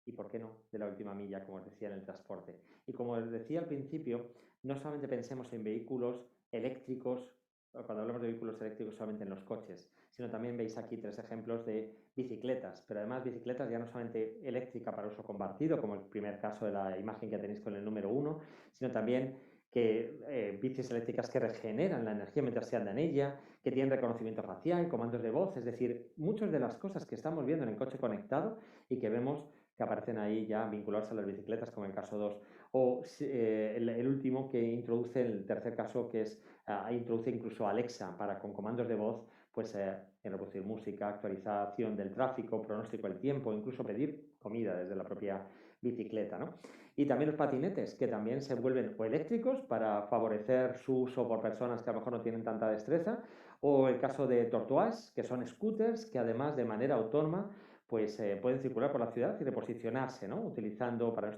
y, por qué no, de la última milla, como os decía, en el transporte? Y como os decía al principio, no solamente pensemos en vehículos eléctricos, cuando hablamos de vehículos eléctricos solamente en los coches, sino también veis aquí 3 ejemplos de bicicletas, pero además bicicletas ya no solamente eléctrica para uso compartido, como el primer caso de la imagen que tenéis con el número 1, sino también que bicis eléctricas que regeneran la energía mientras se anda en ella, que tienen reconocimiento facial, comandos de voz, es decir, muchas de las cosas que estamos viendo en el coche conectado y que vemos que aparecen ahí ya vinculados a las bicicletas, como en el caso 2. O el último que introduce, el tercer caso, que es introduce incluso Alexa para con comandos de voz, pues reproducir música, actualización del tráfico, pronóstico del tiempo, incluso pedir comida desde la propia bicicleta, ¿no? Y también los patinetes, que también se vuelven o eléctricos para favorecer su uso por personas que a lo mejor no tienen tanta destreza, o el caso de Tortoise, que son scooters que además de manera autónoma pues pueden circular por la ciudad y reposicionarse, ¿no? Utilizando, para no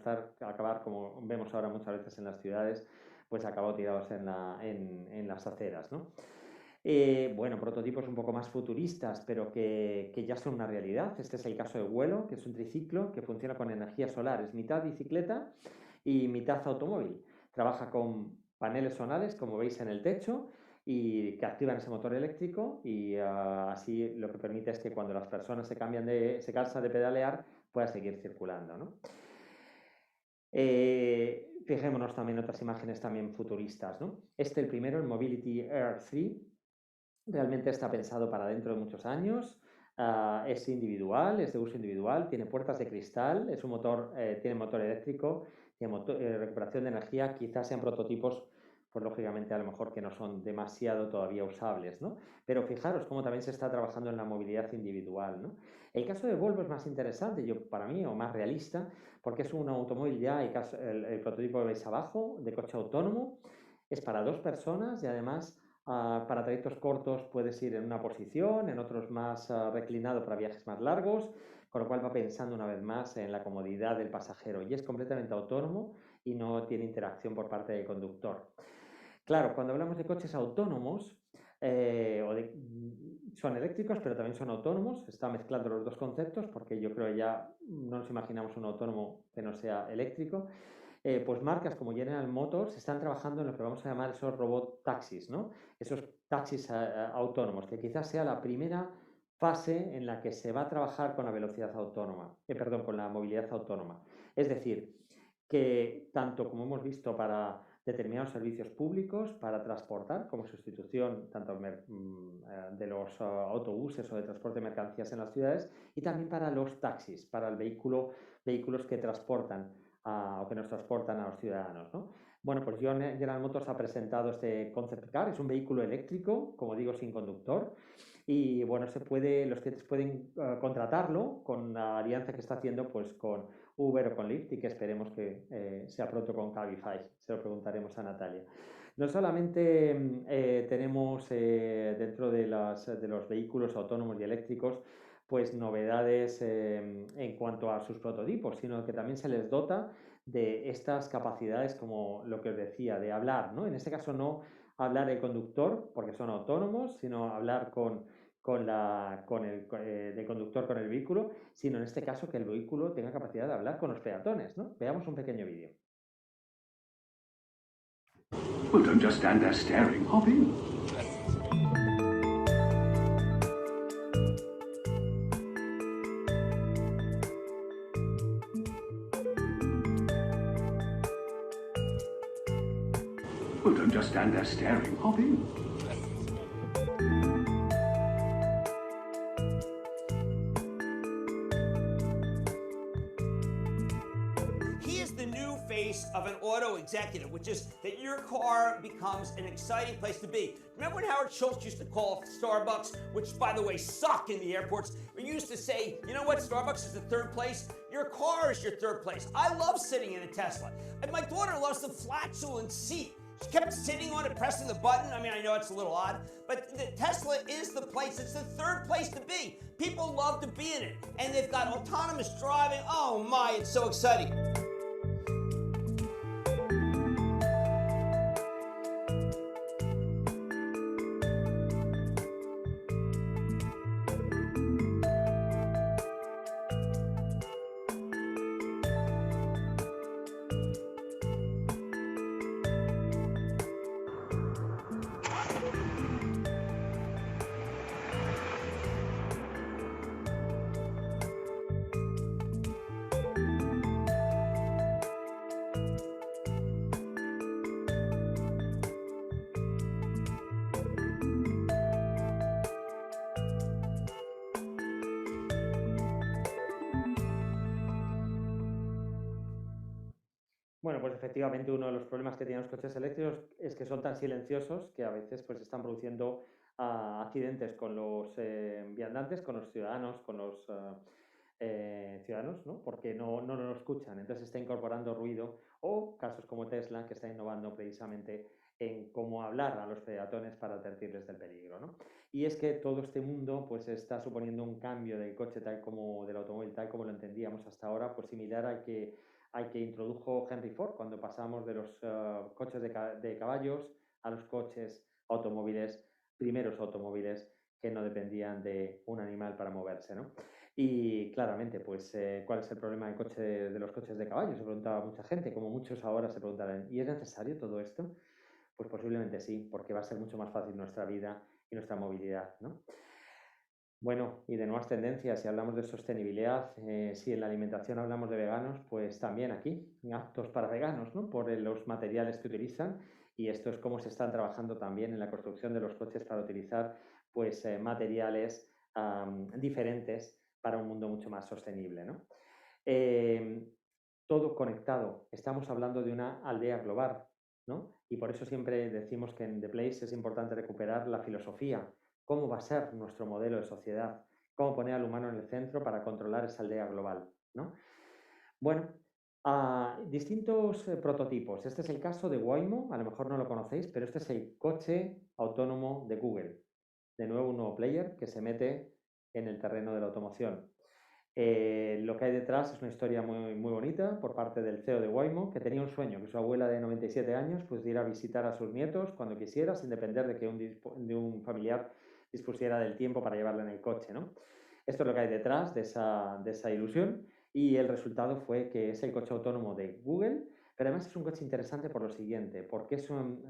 acabar como vemos ahora muchas veces en las ciudades, pues acabados tirados en las aceras, ¿no? Bueno, prototipos un poco más futuristas, pero que ya son una realidad. Este es el caso de Vuelo, que es un triciclo que funciona con energía solar. Es mitad bicicleta y mitad automóvil. Trabaja con paneles solares, como veis en el techo, y que activan ese motor eléctrico y así lo que permite es que cuando las personas se cansan de pedalear, pueda seguir circulando, ¿no? Fijémonos también en otras imágenes también futuristas, ¿no? El primero, el Mobility Air 3, realmente está pensado para dentro de muchos años. Es individual, es de uso individual, tiene puertas de cristal, es un motor, tiene motor eléctrico, tiene recuperación de energía. Quizás sean prototipos, pues lógicamente a lo mejor que no son demasiado todavía usables, ¿no? Pero fijaros cómo también se está trabajando en la movilidad individual, ¿no? El caso de Volvo es más interesante, para mí, o más realista, porque es un automóvil ya, el prototipo que veis abajo, de coche autónomo, es para 2 personas y además para trayectos cortos puedes ir en una posición, en otros más reclinado para viajes más largos, con lo cual va pensando una vez más en la comodidad del pasajero y es completamente autónomo y no tiene interacción por parte del conductor. Claro, cuando hablamos de coches autónomos, son eléctricos, pero también son autónomos. Está mezclando los 2 conceptos porque yo creo que ya no nos imaginamos un autónomo que no sea eléctrico. Pues marcas como General Motors están trabajando en lo que vamos a llamar esos robot taxis, ¿no? Esos taxis autónomos, que quizás sea la primera fase en la que se va a trabajar con la velocidad autónoma, con la movilidad autónoma. Es decir, que tanto como hemos visto para determinados servicios públicos, para transportar como sustitución tanto de los autobuses o de transporte de mercancías en las ciudades, y también para los taxis, para vehículos que transportan o que nos transportan a los ciudadanos, ¿no? Bueno, pues General Motors ha presentado este Concept Car, es un vehículo eléctrico, como digo, sin conductor, y bueno, los clientes pueden contratarlo con la alianza que está haciendo pues con Uber o con Lyft y que esperemos que sea pronto con Cabify, se lo preguntaremos a Natalia. No solamente tenemos dentro de los vehículos autónomos y eléctricos pues novedades en cuanto a sus prototipos, sino que también se les dota de estas capacidades como lo que os decía, de hablar, ¿no? En este caso no hablar el conductor porque son autónomos, sino hablar de conductor con el vehículo, sino en este caso que el vehículo tenga capacidad de hablar con los peatones, ¿no? Veamos un pequeño vídeo. Well, don't just stand there staring. Hop in. Well, don't just stand there staring. Hop in. He is the new face of an auto executive, which is that your car becomes an exciting place to be. Remember when Howard Schultz used to call Starbucks, which, by the way, suck in the airports? We used to say, you know what, Starbucks is the 3rd place? Your car is your 3rd place. I love sitting in a Tesla. And my daughter loves the flatulent seat. She kept sitting on it, pressing the button. I mean, I know it's a little odd, but the Tesla is the place. It's the third place to be. People love to be in it. And they've got autonomous driving. Oh my, it's so exciting. Bueno, pues efectivamente uno de los problemas que tienen los coches eléctricos es que son tan silenciosos que a veces pues están produciendo accidentes con los viandantes, con los ciudadanos, ciudadanos, ¿no? Porque no lo escuchan, entonces está incorporando ruido, o casos como Tesla, que está innovando precisamente en cómo hablar a los peatones para advertirles del peligro, ¿no? Y es que todo este mundo pues está suponiendo un cambio del coche del automóvil tal como lo entendíamos hasta ahora, pues similar al que introdujo Henry Ford cuando pasamos de los coches de caballos a los coches automóviles, primeros automóviles que no dependían de un animal para moverse, ¿no? Y claramente, pues, ¿cuál es el problema de los coches de caballos? Se preguntaba mucha gente, como muchos ahora se preguntarán, ¿y es necesario todo esto? Pues posiblemente sí, porque va a ser mucho más fácil nuestra vida y nuestra movilidad, ¿no? Bueno, y de nuevas tendencias, si hablamos de sostenibilidad, si en la alimentación hablamos de veganos, pues también aquí, aptos para veganos, ¿no? Por los materiales que utilizan, y esto es cómo se están trabajando también en la construcción de los coches para utilizar pues, materiales diferentes para un mundo mucho más sostenible, ¿no? Todo conectado, estamos hablando de una aldea global, ¿no? Y por eso siempre decimos que en The Place es importante recuperar la filosofía. ¿Cómo va a ser nuestro modelo de sociedad? ¿Cómo poner al humano en el centro para controlar esa aldea global, ¿no? Bueno, distintos prototipos. Este es el caso de Waymo, a lo mejor no lo conocéis, pero este es el coche autónomo de Google. De nuevo, un nuevo player que se mete en el terreno de la automoción. Lo que hay detrás es una historia muy, muy bonita por parte del CEO de Waymo, que tenía un sueño, que su abuela de 97 años pudiera visitar a sus nietos cuando quisiera, sin depender de que un familiar dispusiera del tiempo para llevarla en el coche, ¿no? Esto es lo que hay detrás de esa ilusión, y el resultado fue que es el coche autónomo de Google, pero además es un coche interesante por lo siguiente, porque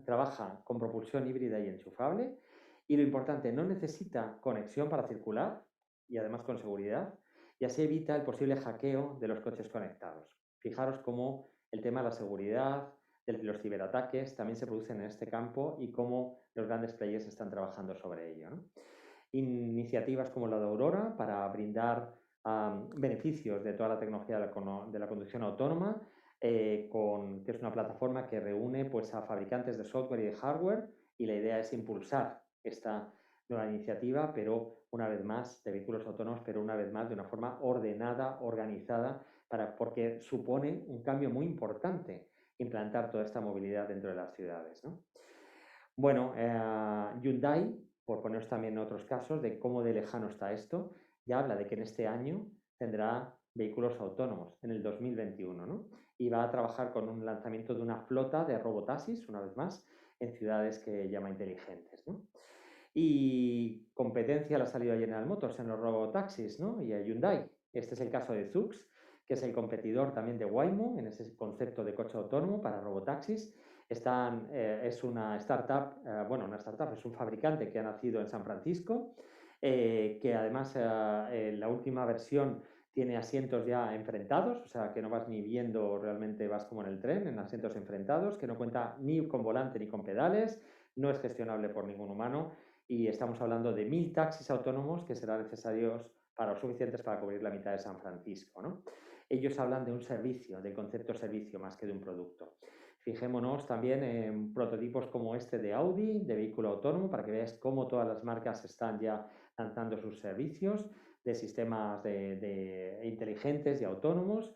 trabaja con propulsión híbrida y enchufable, y lo importante, no necesita conexión para circular, y además con seguridad, y así evita el posible hackeo de los coches conectados. Fijaros cómo el tema de la seguridad, de los ciberataques, también se producen en este campo y cómo los grandes players están trabajando sobre ello, ¿no? Iniciativas como la de Aurora para brindar beneficios de toda la tecnología de la conducción autónoma, que es una plataforma que reúne pues, a fabricantes de software y de hardware, y la idea es impulsar esta nueva iniciativa, pero una vez más, de vehículos autónomos, pero una vez más de una forma ordenada, organizada, porque supone un cambio muy importante implantar toda esta movilidad dentro de las ciudades, ¿no? Bueno, Hyundai, por poneros también otros casos de cómo de lejano está esto, ya habla de que en este año tendrá vehículos autónomos, en el 2021, ¿no? Y va a trabajar con un lanzamiento de una flota de robotaxis, una vez más, en ciudades que llama inteligentes, ¿no? Y competencia la ha salido a General Motors en los robotaxis, ¿no? Y a Hyundai. Este es el caso de Zoox, que es el competidor también de Waymo en ese concepto de coche autónomo para robotaxis. Es una startup, es un fabricante que ha nacido en San Francisco, que además la última versión tiene asientos ya enfrentados, o sea que no vas ni viendo, realmente vas como en el tren, en asientos enfrentados, que no cuenta ni con volante ni con pedales, no es gestionable por ningún humano, y estamos hablando de 1000 taxis autónomos que serán necesarios suficientes para cubrir la mitad de San Francisco, ¿no? Ellos hablan de un servicio, del concepto servicio más que de un producto. Fijémonos también en prototipos como este de Audi, de vehículo autónomo, para que veáis cómo todas las marcas están ya lanzando sus servicios de sistemas inteligentes y autónomos.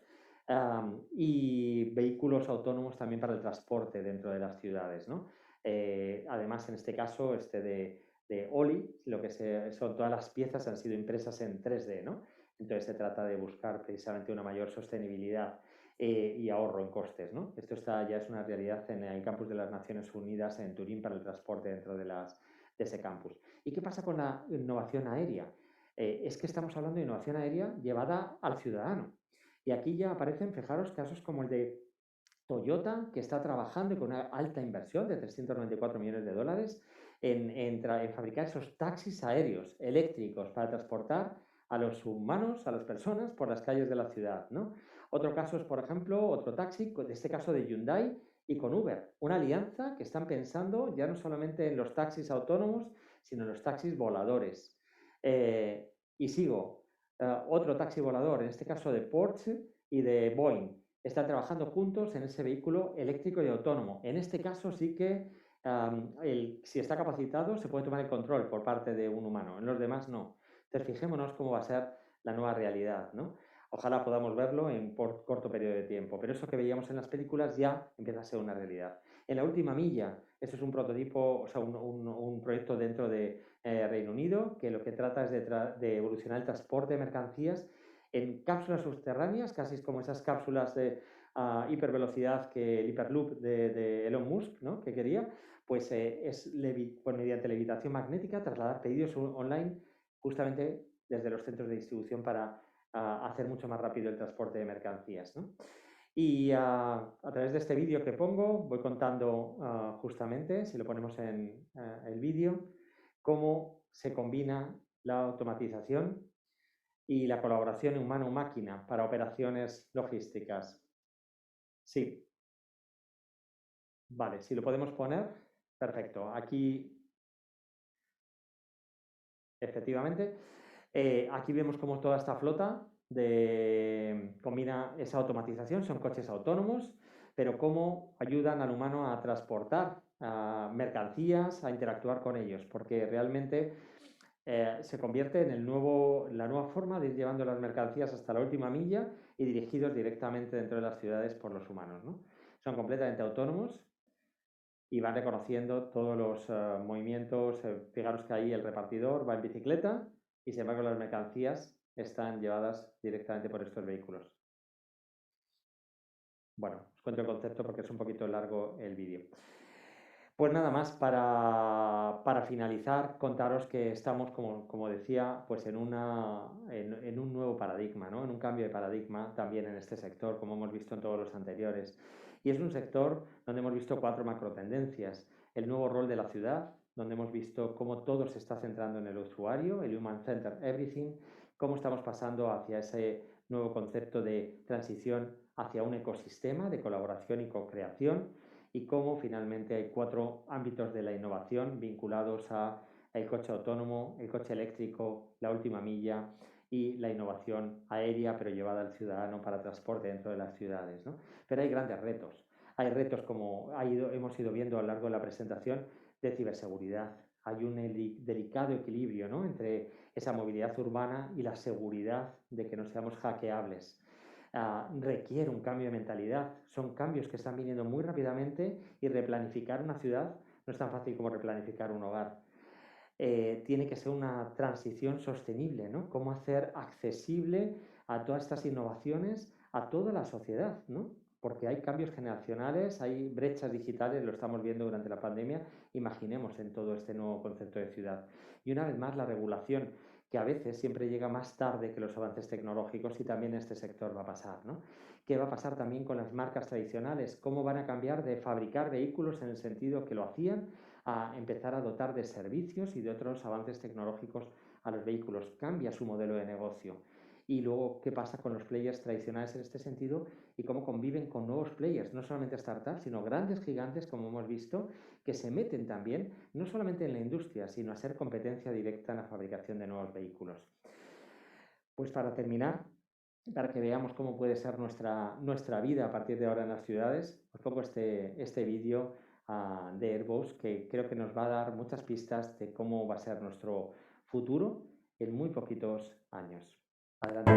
y vehículos autónomos también para el transporte dentro de las ciudades, ¿no? Además, en este caso, de Oli, lo que son todas las piezas han sido impresas en 3D, ¿no? Entonces se trata de buscar precisamente una mayor sostenibilidad y ahorro en costes, ¿no? Esto ya es una realidad en el campus de las Naciones Unidas en Turín para el transporte dentro de ese campus. ¿Y qué pasa con la innovación aérea? Es que estamos hablando de innovación aérea llevada al ciudadano. Y aquí ya aparecen, fijaros, casos como el de Toyota, que está trabajando con una alta inversión de 394 millones de dólares en fabricar esos taxis aéreos eléctricos para transportar a los humanos, a las personas, por las calles de la ciudad, ¿no? Otro caso es, por ejemplo, otro taxi, en este caso de Hyundai y con Uber, una alianza que están pensando ya no solamente en los taxis autónomos, sino en los taxis voladores. Y sigo, otro taxi volador, en este caso de Porsche y de Boeing, están trabajando juntos en ese vehículo eléctrico y autónomo. En este caso sí que si está capacitado se puede tomar el control por parte de un humano, en los demás no. Entonces fijémonos cómo va a ser la nueva realidad, ¿no? Ojalá podamos verlo en corto periodo de tiempo, pero eso que veíamos en las películas ya empieza a ser una realidad. En la última milla, eso es un prototipo, o sea, un proyecto dentro de Reino Unido, que lo que trata es de evolucionar el transporte de mercancías en cápsulas subterráneas, casi como esas cápsulas de hipervelocidad que el Hyperloop de Elon Musk, ¿no? Que quería, pues mediante levitación magnética trasladar pedidos online justamente desde los centros de distribución para hacer mucho más rápido el transporte de mercancías, ¿no? Y a través de este vídeo que pongo voy contando justamente, si lo ponemos en el vídeo, cómo se combina la automatización y la colaboración humano-máquina para operaciones logísticas. Sí. Vale, si lo podemos poner, perfecto. Aquí, efectivamente, aquí vemos cómo toda esta flota combina esa automatización, son coches autónomos, pero cómo ayudan al humano a transportar mercancías, a interactuar con ellos, porque realmente se convierte en la nueva forma de ir llevando las mercancías hasta la última milla y dirigidos directamente dentro de las ciudades por los humanos, ¿no? Son completamente autónomos y van reconociendo todos los movimientos. Fijaros que ahí el repartidor va en bicicleta y sin embargo las mercancías están llevadas directamente por estos vehículos. Bueno, os cuento el concepto porque es un poquito largo el vídeo. Pues nada más, para finalizar, contaros que estamos, como decía, pues en un nuevo paradigma, ¿no? En un cambio de paradigma también en este sector, como hemos visto en todos los anteriores. Y es un sector donde hemos visto 4 macrotendencias. El nuevo rol de la ciudad, donde hemos visto cómo todo se está centrando en el usuario, el Human Centered Everything, cómo estamos pasando hacia ese nuevo concepto de transición hacia un ecosistema de colaboración y co-creación, y cómo finalmente hay 4 ámbitos de la innovación vinculados a el coche autónomo, el coche eléctrico, la última milla y la innovación aérea, pero llevada al ciudadano para transporte dentro de las ciudades, ¿no? Pero hay grandes retos. Hay retos, como hemos ido viendo a lo largo de la presentación, de ciberseguridad. Hay un delicado equilibrio, ¿no?, entre esa movilidad urbana y la seguridad de que no seamos hackeables. Requiere un cambio de mentalidad. Son cambios que están viniendo muy rápidamente y replanificar una ciudad no es tan fácil como replanificar un hogar. Tiene que ser una transición sostenible, ¿no? Cómo hacer accesible a todas estas innovaciones a toda la sociedad, ¿no? Porque hay cambios generacionales, hay brechas digitales, lo estamos viendo durante la pandemia. Imaginemos en todo este nuevo concepto de ciudad. Y una vez más, la regulación, que a veces siempre llega más tarde que los avances tecnológicos, y también en este sector va a pasar, ¿no? ¿Qué va a pasar también con las marcas tradicionales? ¿Cómo van a cambiar de fabricar vehículos en el sentido que lo hacían a empezar a dotar de servicios y de otros avances tecnológicos a los vehículos? Cambia su modelo de negocio. Y luego, ¿qué pasa con los players tradicionales en este sentido y cómo conviven con nuevos players? No solamente startups, sino grandes gigantes, como hemos visto, que se meten también, no solamente en la industria, sino a ser competencia directa en la fabricación de nuevos vehículos. Pues para terminar, para que veamos cómo puede ser nuestra vida a partir de ahora en las ciudades, os pongo este vídeo de Airbus, que creo que nos va a dar muchas pistas de cómo va a ser nuestro futuro en muy poquitos años. Adelante.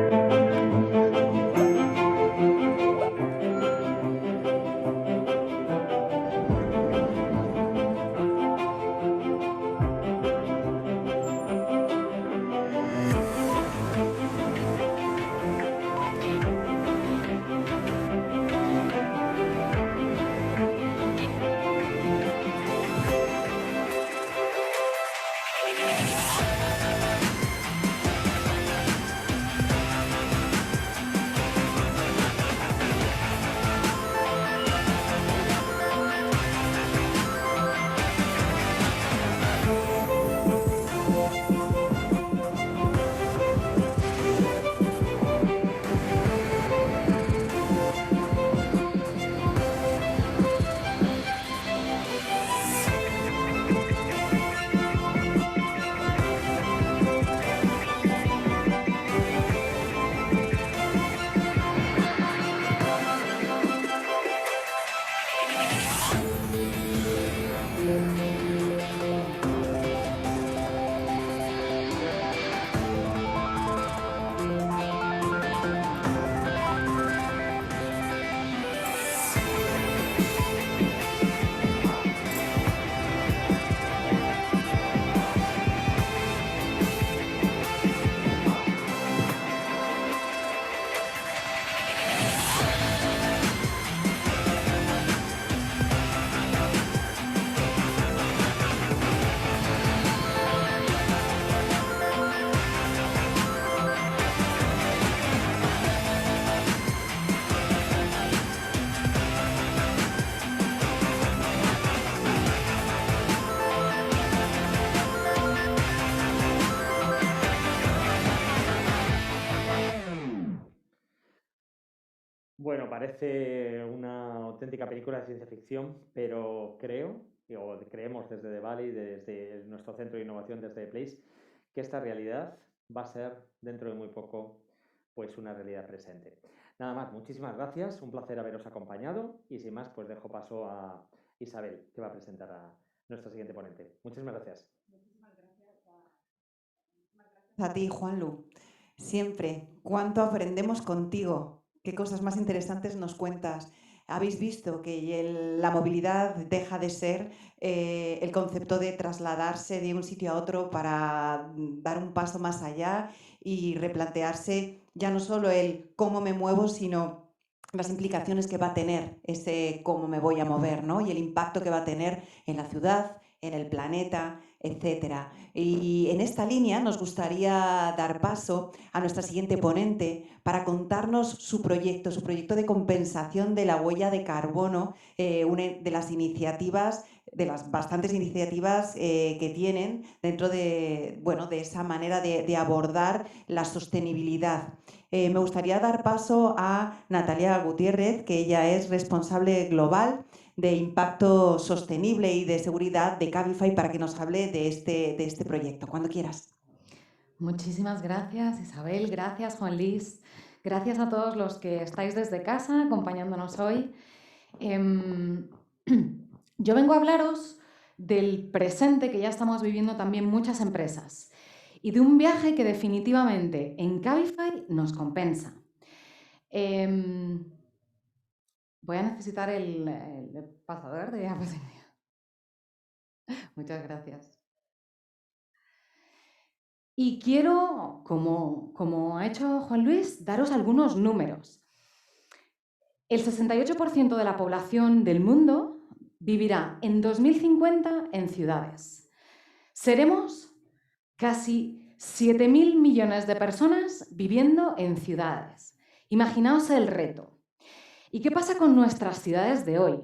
Bueno, parece una auténtica película de ciencia ficción, pero creemos desde The Valley, desde nuestro centro de innovación, desde The Place, que esta realidad va a ser dentro de muy poco pues una realidad presente. Nada más, muchísimas gracias, un placer haberos acompañado y sin más pues dejo paso a Isabel, que va a presentar a nuestra siguiente ponente. Muchísimas gracias. A ti, Juanlu. Siempre, cuánto aprendemos contigo, qué cosas más interesantes nos cuentas. Habéis visto que la movilidad deja de ser el concepto de trasladarse de un sitio a otro para dar un paso más allá y replantearse ya no solo el cómo me muevo, sino las implicaciones que va a tener ese cómo me voy a mover, ¿no? Y el impacto que va a tener en la ciudad, en el planeta, etcétera. Y en esta línea nos gustaría dar paso a nuestra siguiente ponente para contarnos su proyecto de compensación de la huella de carbono, una de las iniciativas, de las bastantes iniciativas que tienen dentro de, bueno, de esa manera de abordar la sostenibilidad. Me gustaría dar paso a Natalia Gutiérrez, que ella es responsable global de impacto sostenible y de seguridad de Cabify, para que nos hable de este proyecto. Cuando quieras. Muchísimas gracias, Isabel. Gracias, Juan Luis. Gracias a todos los que estáis desde casa acompañándonos hoy. Yo vengo a hablaros del presente que ya estamos viviendo también muchas empresas y de un viaje que definitivamente en Cabify nos compensa. Voy a necesitar el pasador de diapositivas. Muchas gracias. Y quiero, como ha hecho Juan Luis, daros algunos números. El 68% de la población del mundo vivirá en 2050 en ciudades. Seremos casi 7.000 millones de personas viviendo en ciudades. Imaginaos el reto. ¿Y qué pasa con nuestras ciudades de hoy?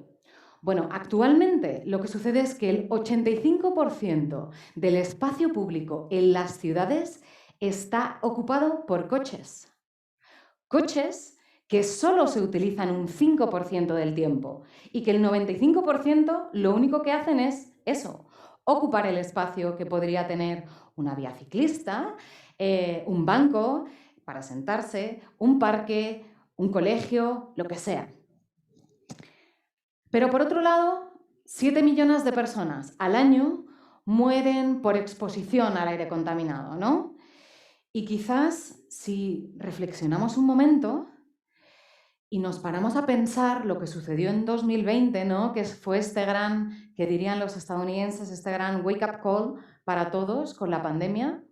Bueno, actualmente lo que sucede es que el 85% del espacio público en las ciudades está ocupado por coches. Coches que solo se utilizan un 5% del tiempo y que el 95% lo único que hacen es eso, ocupar el espacio que podría tener una vía ciclista, un banco para sentarse, un parque, un colegio, lo que sea. Pero por otro lado, 7 millones de personas al año mueren por exposición al aire contaminado, ¿no? Y quizás si reflexionamos un momento y nos paramos a pensar lo que sucedió en 2020, ¿no? Que fue este gran, que dirían los estadounidenses, este gran wake-up call para todos con la pandemia,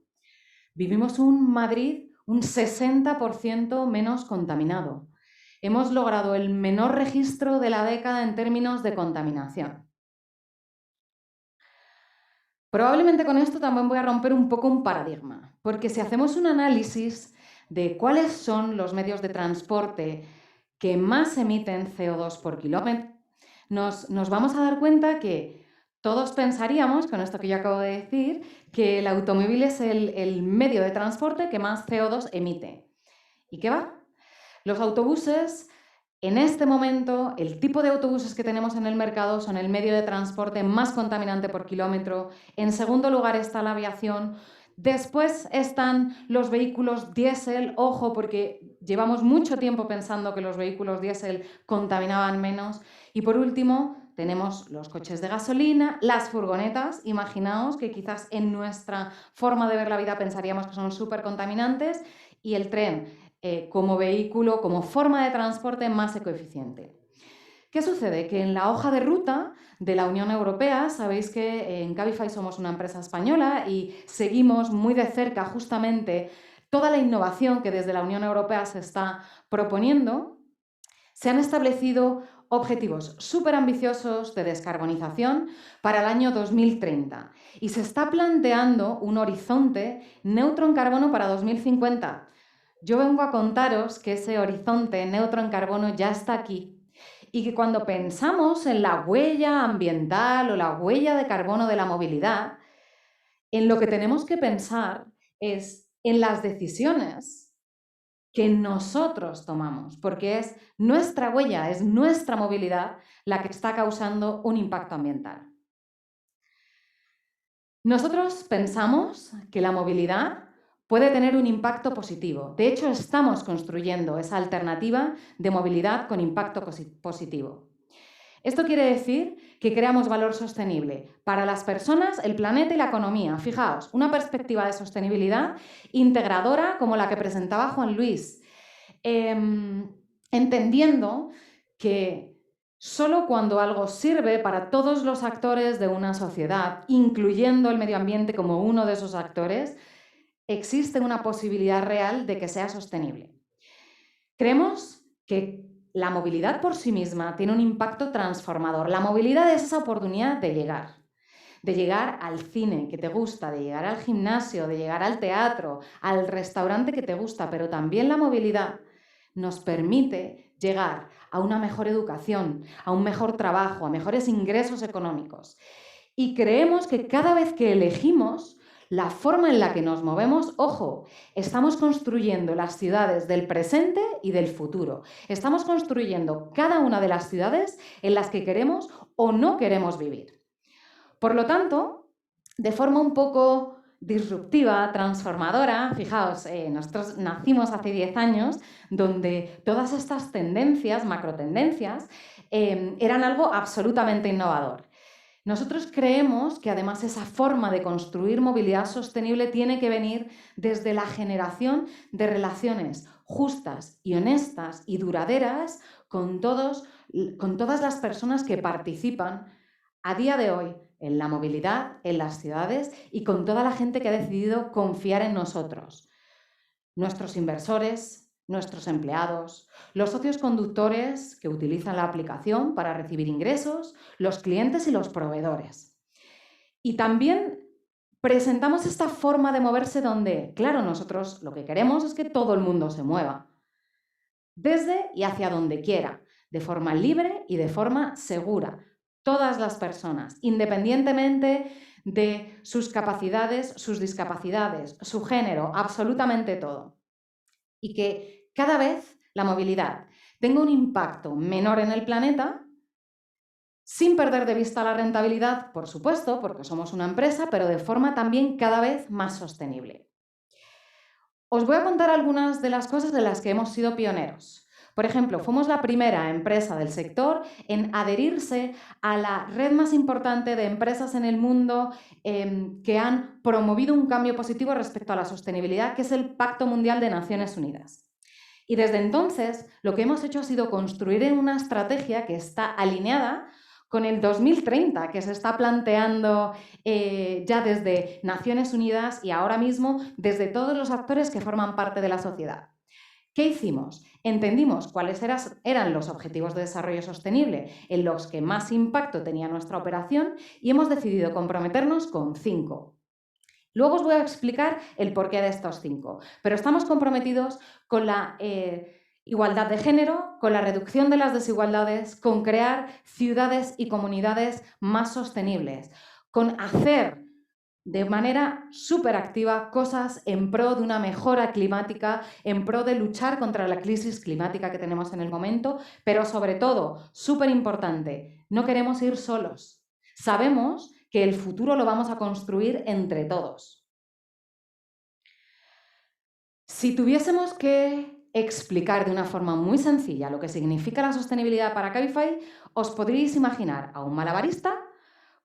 vivimos un Madrid un 60% menos contaminado. Hemos logrado el menor registro de la década en términos de contaminación. Probablemente con esto también voy a romper un poco un paradigma, porque si hacemos un análisis de cuáles son los medios de transporte que más emiten CO2 por kilómetro, nos vamos a dar cuenta que todos pensaríamos, con esto que yo acabo de decir, que el automóvil es el medio de transporte que más CO2 emite. ¿Y qué va? Los autobuses, en este momento, el tipo de autobuses que tenemos en el mercado son el medio de transporte más contaminante por kilómetro. En segundo lugar está la aviación. Después están los vehículos diésel. Ojo, porque llevamos mucho tiempo pensando que los vehículos diésel contaminaban menos. Y por último, tenemos los coches de gasolina, las furgonetas. Imaginaos que quizás en nuestra forma de ver la vida pensaríamos que son súper contaminantes. Y el tren como vehículo, como forma de transporte más ecoeficiente. ¿Qué sucede? Que en la hoja de ruta de la Unión Europea, sabéis que en Cabify somos una empresa española y seguimos muy de cerca justamente toda la innovación que desde la Unión Europea se está proponiendo. Se han establecido objetivos súper ambiciosos de descarbonización para el año 2030 y se está planteando un horizonte neutro en carbono para 2050. Yo vengo a contaros que ese horizonte neutro en carbono ya está aquí y que cuando pensamos en la huella ambiental o la huella de carbono de la movilidad, en lo que tenemos que pensar es en las decisiones que nosotros tomamos, porque es nuestra huella, es nuestra movilidad la que está causando un impacto ambiental. Nosotros pensamos que la movilidad puede tener un impacto positivo. De hecho, estamos construyendo esa alternativa de movilidad con impacto positivo. Esto quiere decir que creamos valor sostenible para las personas, el planeta y la economía. Fijaos, una perspectiva de sostenibilidad integradora como la que presentaba Juan Luis, entendiendo que solo cuando algo sirve para todos los actores de una sociedad, incluyendo el medio ambiente como uno de esos actores, existe una posibilidad real de que sea sostenible. Creemos que la movilidad por sí misma tiene un impacto transformador. La movilidad es esa oportunidad de llegar al cine que te gusta, de llegar al gimnasio, de llegar al teatro, al restaurante que te gusta, pero también la movilidad nos permite llegar a una mejor educación, a un mejor trabajo, a mejores ingresos económicos. Y creemos que cada vez que elegimos la forma en la que nos movemos, ojo, estamos construyendo las ciudades del presente y del futuro. Estamos construyendo cada una de las ciudades en las que queremos o no queremos vivir. Por lo tanto, de forma un poco disruptiva, transformadora, fijaos, nosotros nacimos hace 10 años, donde todas estas tendencias, macrotendencias, eran algo absolutamente innovador. Nosotros creemos que además esa forma de construir movilidad sostenible tiene que venir desde la generación de relaciones justas y honestas y duraderas con todas las personas que participan a día de hoy en la movilidad, en las ciudades y con toda la gente que ha decidido confiar en nosotros. Nuestros inversores, nuestros empleados, los socios conductores que utilizan la aplicación para recibir ingresos, los clientes y los proveedores. Y también presentamos esta forma de moverse donde, claro, nosotros lo que queremos es que todo el mundo se mueva, desde y hacia donde quiera, de forma libre y de forma segura. Todas las personas, independientemente de sus capacidades, sus discapacidades, su género, absolutamente todo. Y que cada vez la movilidad tenga un impacto menor en el planeta, sin perder de vista la rentabilidad, por supuesto, porque somos una empresa, pero de forma también cada vez más sostenible. Os voy a contar algunas de las cosas de las que hemos sido pioneros. Por ejemplo, fuimos la primera empresa del sector en adherirse a la red más importante de empresas en el mundo que han promovido un cambio positivo respecto a la sostenibilidad, que es el Pacto Mundial de Naciones Unidas. Y desde entonces lo que hemos hecho ha sido construir una estrategia que está alineada con el 2030, que se está planteando ya desde Naciones Unidas y ahora mismo desde todos los actores que forman parte de la sociedad. ¿Qué hicimos? Entendimos cuáles eran los objetivos de desarrollo sostenible en los que más impacto tenía nuestra operación y hemos decidido comprometernos con 5. Luego os voy a explicar el porqué de estos 5, pero estamos comprometidos con la igualdad de género, con la reducción de las desigualdades, con crear ciudades y comunidades más sostenibles, con hacer de manera súper activa cosas en pro de una mejora climática, en pro de luchar contra la crisis climática que tenemos en el momento, pero sobre todo, súper importante, no queremos ir solos. Sabemos que el futuro lo vamos a construir entre todos. Si tuviésemos que explicar de una forma muy sencilla lo que significa la sostenibilidad para Cabify, os podríais imaginar a un malabarista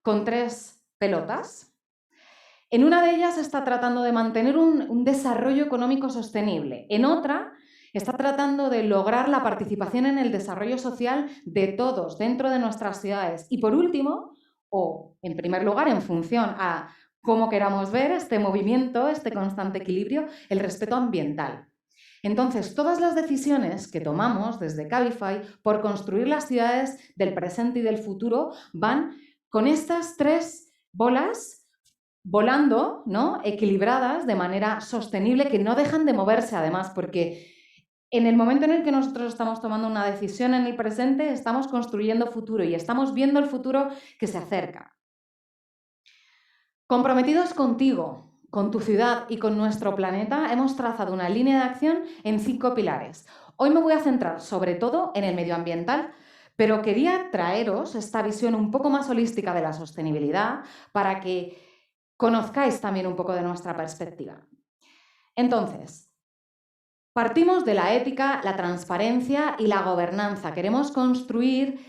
con 3 pelotas. En una de ellas está tratando de mantener un desarrollo económico sostenible. En otra está tratando de lograr la participación en el desarrollo social de todos dentro de nuestras ciudades. Y por último, o en primer lugar, en función a cómo queramos ver este movimiento, este constante equilibrio, el respeto ambiental. Entonces, todas las decisiones que tomamos desde Cabify por construir las ciudades del presente y del futuro van con estas 3 bolas volando, ¿no?, equilibradas de manera sostenible, que no dejan de moverse además, porque en el momento en el que nosotros estamos tomando una decisión en el presente, estamos construyendo futuro y estamos viendo el futuro que se acerca. Comprometidos contigo, con tu ciudad y con nuestro planeta, hemos trazado una línea de acción en 5 pilares. Hoy me voy a centrar sobre todo en el medioambiental, pero quería traeros esta visión un poco más holística de la sostenibilidad para que conozcáis también un poco de nuestra perspectiva. Entonces, partimos de la ética, la transparencia y la gobernanza. Queremos construir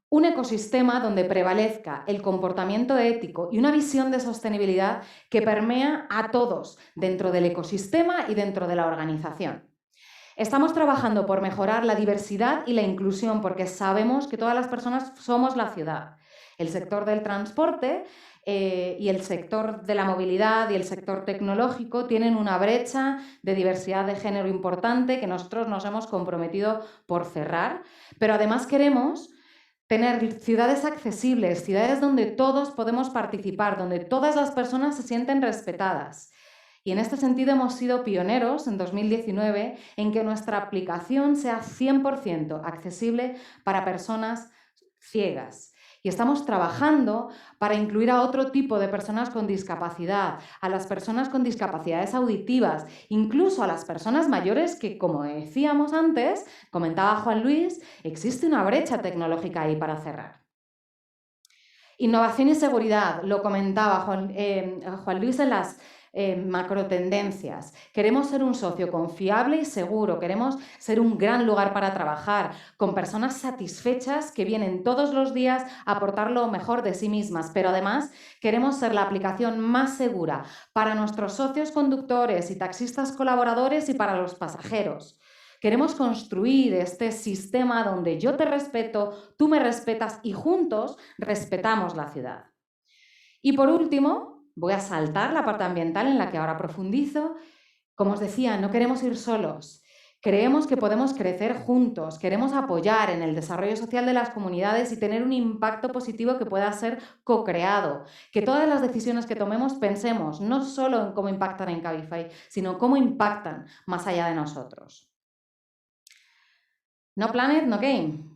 un ecosistema donde prevalezca el comportamiento ético y una visión de sostenibilidad que permea a todos dentro del ecosistema y dentro de la organización. Estamos trabajando por mejorar la diversidad y la inclusión porque sabemos que todas las personas somos la ciudad. El sector del transporte y el sector de la movilidad y el sector tecnológico tienen una brecha de diversidad de género importante que nosotros nos hemos comprometido por cerrar, pero además queremos tener ciudades accesibles, ciudades donde todos podemos participar, donde todas las personas se sienten respetadas. Y en este sentido hemos sido pioneros en 2019 en que nuestra aplicación sea 100% accesible para personas ciegas. Y estamos trabajando para incluir a otro tipo de personas con discapacidad, a las personas con discapacidades auditivas, incluso a las personas mayores que, como decíamos antes, comentaba Juan Luis, existe una brecha tecnológica ahí para cerrar. Innovación y seguridad, lo comentaba Juan Luis en las macrotendencias. Queremos ser un socio confiable y seguro, queremos ser un gran lugar para trabajar, con personas satisfechas que vienen todos los días a aportar lo mejor de sí mismas, pero además queremos ser la aplicación más segura para nuestros socios conductores y taxistas colaboradores y para los pasajeros. Queremos construir este sistema donde yo te respeto, tú me respetas y juntos respetamos la ciudad. Y por último, voy a saltar la parte ambiental en la que ahora profundizo. Como os decía, no queremos ir solos. Creemos que podemos crecer juntos, queremos apoyar en el desarrollo social de las comunidades y tener un impacto positivo que pueda ser co-creado. Que todas las decisiones que tomemos pensemos no solo en cómo impactan en Cabify, sino cómo impactan más allá de nosotros. No planet, no game.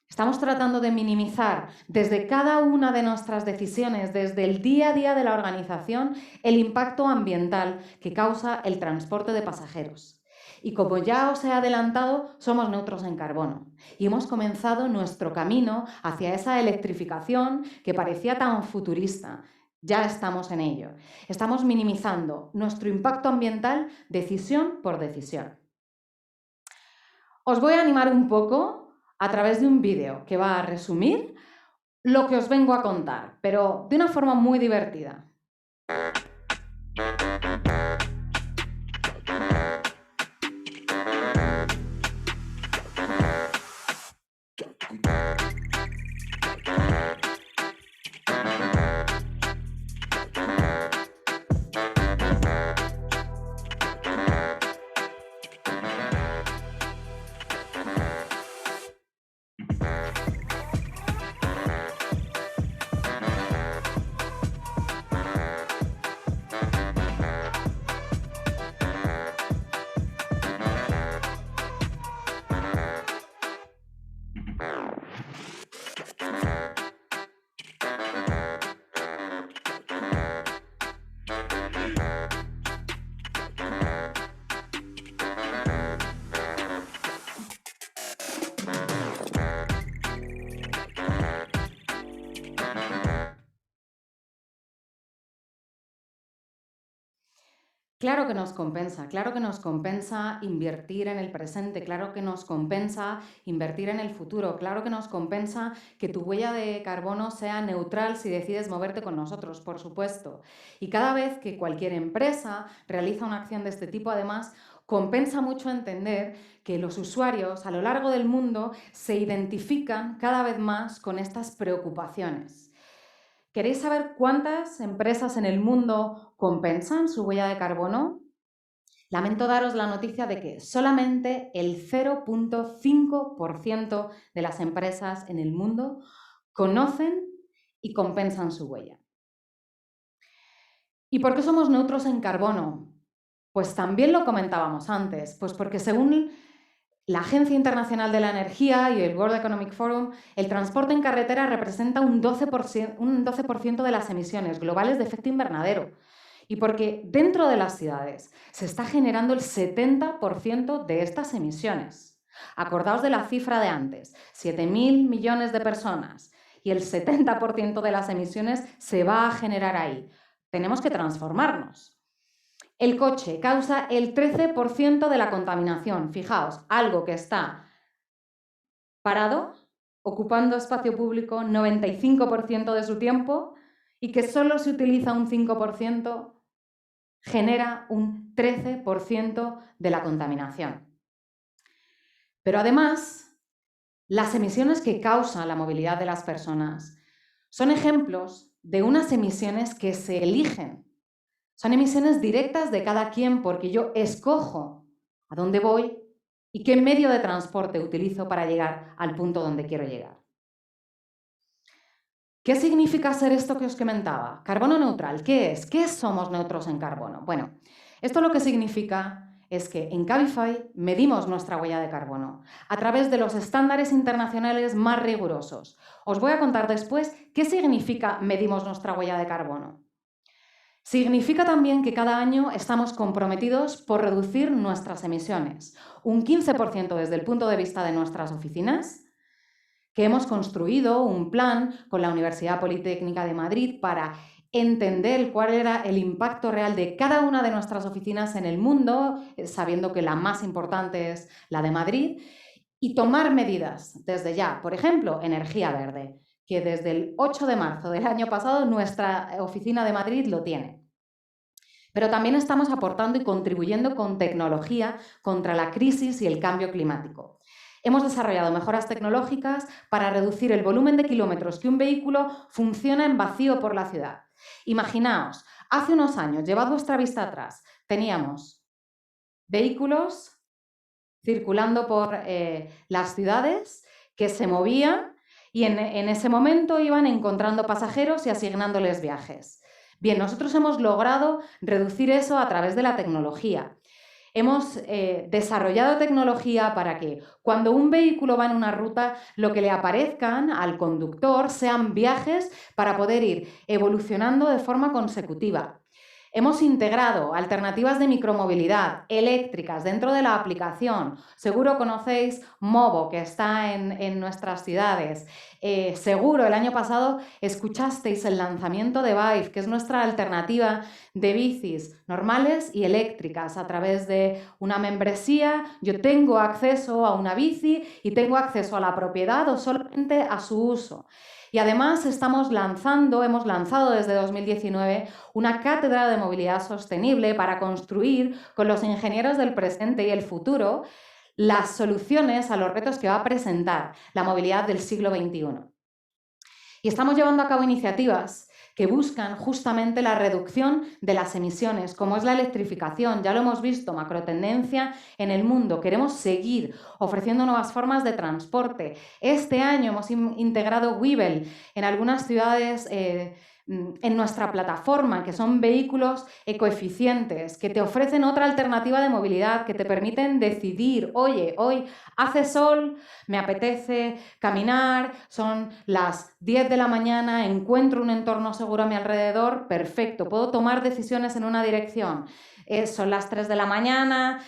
Estamos tratando de minimizar desde cada una de nuestras decisiones, desde el día a día de la organización, el impacto ambiental que causa el transporte de pasajeros. Y como ya os he adelantado, somos neutros en carbono y hemos comenzado nuestro camino hacia esa electrificación que parecía tan futurista. Ya estamos en ello. Estamos minimizando nuestro impacto ambiental decisión por decisión. Os voy a animar un poco a través de un vídeo que va a resumir lo que os vengo a contar, pero de una forma muy divertida. Claro que nos compensa invertir en el presente, claro que nos compensa invertir en el futuro, claro que nos compensa que tu huella de carbono sea neutral si decides moverte con nosotros, por supuesto. Y cada vez que cualquier empresa realiza una acción de este tipo, además, compensa mucho entender que los usuarios a lo largo del mundo se identifican cada vez más con estas preocupaciones. ¿Queréis saber cuántas empresas en el mundo compensan su huella de carbono? Lamento daros la noticia de que solamente el 0,5% de las empresas en el mundo conocen y compensan su huella. ¿Y por qué somos neutros en carbono? Pues también lo comentábamos antes, pues porque según la Agencia Internacional de la Energía y el World Economic Forum, el transporte en carretera representa un 12% de las emisiones globales de efecto invernadero. Y porque dentro de las ciudades se está generando el 70% de estas emisiones. Acordaos de la cifra de antes, 7.000 millones de personas y el 70% de las emisiones se va a generar ahí. Tenemos que transformarnos. El coche causa el 13% de la contaminación. Fijaos, algo que está parado, ocupando espacio público 95% de su tiempo y que solo se utiliza un 5%, genera un 13% de la contaminación. Pero además, las emisiones que causa la movilidad de las personas son ejemplos de unas emisiones que se eligen. Son emisiones directas de cada quien porque yo escojo a dónde voy y qué medio de transporte utilizo para llegar al punto donde quiero llegar. ¿Qué significa ser esto que os comentaba? Carbono neutral, ¿qué es? ¿Qué somos neutros en carbono? Bueno, esto lo que significa es que en Cabify medimos nuestra huella de carbono a través de los estándares internacionales más rigurosos. Os voy a contar después qué significa medimos nuestra huella de carbono. Significa también que cada año estamos comprometidos por reducir nuestras emisiones, un 15% desde el punto de vista de nuestras oficinas, que hemos construido un plan con la Universidad Politécnica de Madrid para entender cuál era el impacto real de cada una de nuestras oficinas en el mundo, sabiendo que la más importante es la de Madrid, y tomar medidas desde ya. Por ejemplo, energía verde, que desde el 8 de marzo del año pasado nuestra oficina de Madrid lo tiene. Pero también estamos aportando y contribuyendo con tecnología contra la crisis y el cambio climático. Hemos desarrollado mejoras tecnológicas para reducir el volumen de kilómetros que un vehículo funciona en vacío por la ciudad. Imaginaos, hace unos años, llevad vuestra vista atrás, teníamos vehículos circulando por las ciudades que se movían y en ese momento iban encontrando pasajeros y asignándoles viajes. Bien, nosotros hemos logrado reducir eso a través de la tecnología. Hemos desarrollado tecnología para que cuando un vehículo va en una ruta, lo que le aparezcan al conductor sean viajes para poder ir evolucionando de forma consecutiva. Hemos integrado alternativas de micromovilidad eléctricas dentro de la aplicación. Seguro conocéis Movo, que está en nuestras ciudades. Seguro el año pasado escuchasteis el lanzamiento de Vive, que es nuestra alternativa de bicis normales y eléctricas. A través de una membresía yo tengo acceso a una bici y tengo acceso a la propiedad o solamente a su uso. Y además hemos lanzado desde 2019 una cátedra de movilidad sostenible para construir con los ingenieros del presente y el futuro las soluciones a los retos que va a presentar la movilidad del siglo XXI. Y estamos llevando a cabo iniciativas que buscan justamente la reducción de las emisiones, como es la electrificación. Ya lo hemos visto, macrotendencia en el mundo. Queremos seguir ofreciendo nuevas formas de transporte. Este año hemos integrado Webull en algunas ciudades en nuestra plataforma, que son vehículos ecoeficientes, que te ofrecen otra alternativa de movilidad, que te permiten decidir, oye, hoy hace sol, me apetece caminar, son las 10 de la mañana, encuentro un entorno seguro a mi alrededor, perfecto, puedo tomar decisiones en una dirección. Son las 3 de la mañana,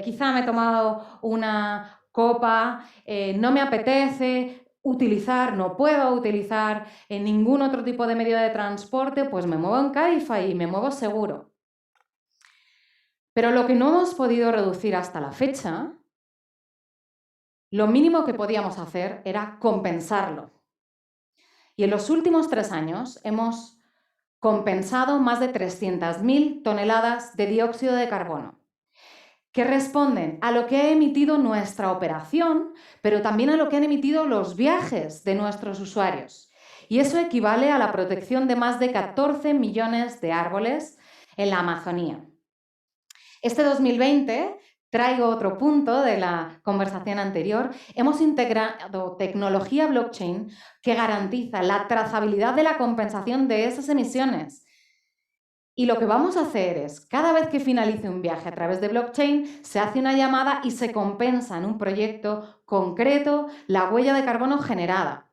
quizá me he tomado una copa, no me apetece no puedo utilizar ningún otro tipo de medio de transporte, pues me muevo en Cabify y me muevo seguro. Pero lo que no hemos podido reducir hasta la fecha, lo mínimo que podíamos hacer era compensarlo. Y en los últimos 3 años hemos compensado más de 300.000 toneladas de dióxido de carbono, que responden a lo que ha emitido nuestra operación, pero también a lo que han emitido los viajes de nuestros usuarios. Y eso equivale a la protección de más de 14 millones de árboles en la Amazonía. Este 2020, traigo otro punto de la conversación anterior, hemos integrado tecnología blockchain que garantiza la trazabilidad de la compensación de esas emisiones. Y lo que vamos a hacer es, cada vez que finalice un viaje a través de blockchain, se hace una llamada y se compensa en un proyecto concreto la huella de carbono generada.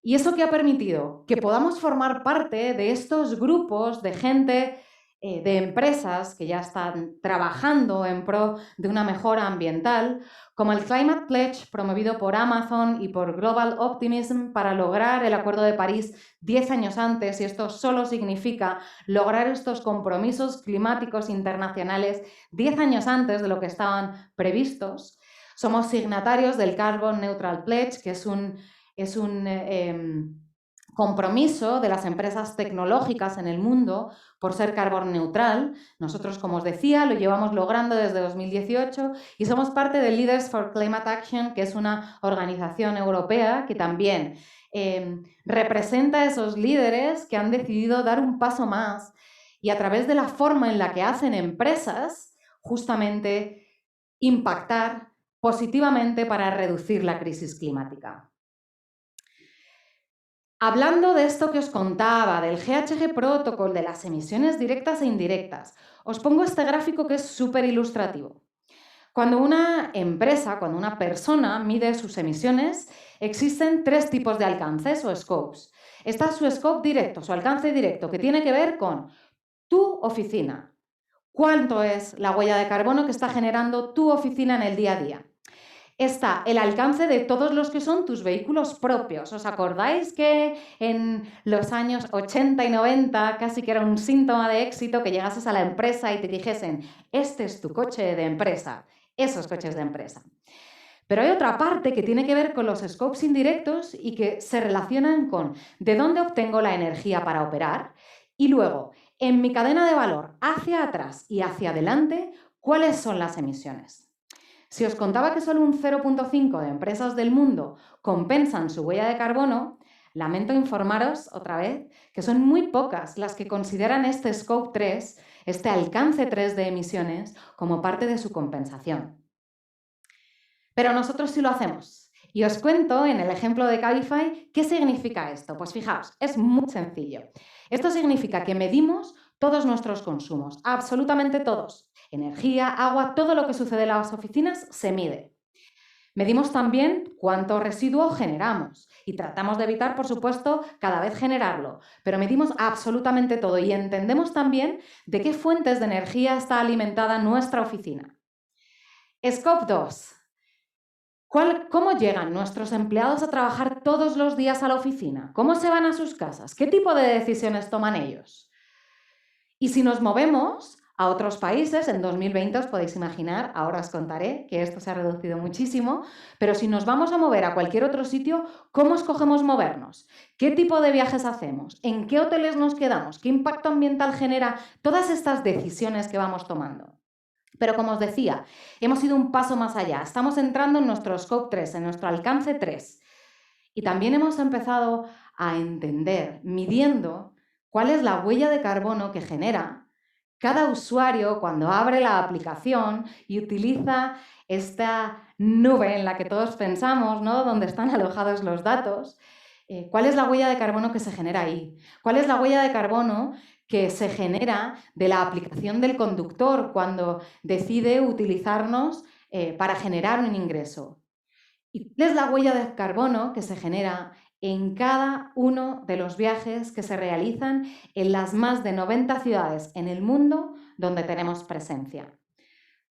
¿Y eso qué ha permitido? Que podamos formar parte de estos grupos de gente, de empresas que ya están trabajando en pro de una mejora ambiental, como el Climate Pledge promovido por Amazon y por Global Optimism para lograr el Acuerdo de París 10 años antes, y esto solo significa lograr estos compromisos climáticos internacionales 10 años antes de lo que estaban previstos. Somos signatarios del Carbon Neutral Pledge, que es un compromiso de las empresas tecnológicas en el mundo por ser carbón neutral. Nosotros, como os decía, lo llevamos logrando desde 2018 y somos parte de Leaders for Climate Action, que es una organización europea que también representa a esos líderes que han decidido dar un paso más y a través de la forma en la que hacen empresas, justamente impactar positivamente para reducir la crisis climática. Hablando de esto que os contaba, del GHG Protocol, de las emisiones directas e indirectas, os pongo este gráfico que es súper ilustrativo. Cuando una empresa, cuando una persona mide sus emisiones, existen 3 tipos de alcances o scopes. Está su scope directo, su alcance directo, que tiene que ver con tu oficina. ¿Cuánto es la huella de carbono que está generando tu oficina en el día a día? Está el alcance de todos los que son tus vehículos propios. ¿Os acordáis que en los años 80 y 90 casi que era un síntoma de éxito que llegases a la empresa y te dijesen, este es tu coche de empresa, esos coches de empresa? Pero hay otra parte que tiene que ver con los scopes indirectos y que se relacionan con de dónde obtengo la energía para operar y luego, en mi cadena de valor, hacia atrás y hacia adelante, ¿cuáles son las emisiones? Si os contaba que solo un 0,5% de empresas del mundo compensan su huella de carbono, lamento informaros otra vez que son muy pocas las que consideran este Scope 3, este alcance 3 de emisiones, como parte de su compensación. Pero nosotros sí lo hacemos. Y os cuento en el ejemplo de Cabify qué significa esto. Pues fijaos, es muy sencillo. Esto significa que medimos todos nuestros consumos, absolutamente todos. Energía, agua, todo lo que sucede en las oficinas se mide. Medimos también cuánto residuo generamos y tratamos de evitar, por supuesto, cada vez generarlo, pero medimos absolutamente todo y entendemos también de qué fuentes de energía está alimentada nuestra oficina. Scope 2. ¿Cómo llegan nuestros empleados a trabajar todos los días a la oficina? ¿Cómo se van a sus casas? ¿Qué tipo de decisiones toman ellos? Y si nos movemos a otros países, en 2020 os podéis imaginar, ahora os contaré que esto se ha reducido muchísimo, pero si nos vamos a mover a cualquier otro sitio, ¿cómo escogemos movernos? ¿Qué tipo de viajes hacemos? ¿En qué hoteles nos quedamos? ¿Qué impacto ambiental genera todas estas decisiones que vamos tomando? Pero como os decía, hemos ido un paso más allá. Estamos entrando en nuestro Scope 3, en nuestro alcance 3. Y también hemos empezado a entender, midiendo, cuál es la huella de carbono que genera cada usuario cuando abre la aplicación y utiliza esta nube en la que todos pensamos, ¿no? Donde están alojados los datos. ¿Cuál es la huella de carbono que se genera ahí? ¿Cuál es la huella de carbono que se genera de la aplicación del conductor cuando decide utilizarnos para generar un ingreso? ¿Y cuál es la huella de carbono que se genera en cada uno de los viajes que se realizan en las más de 90 ciudades en el mundo donde tenemos presencia?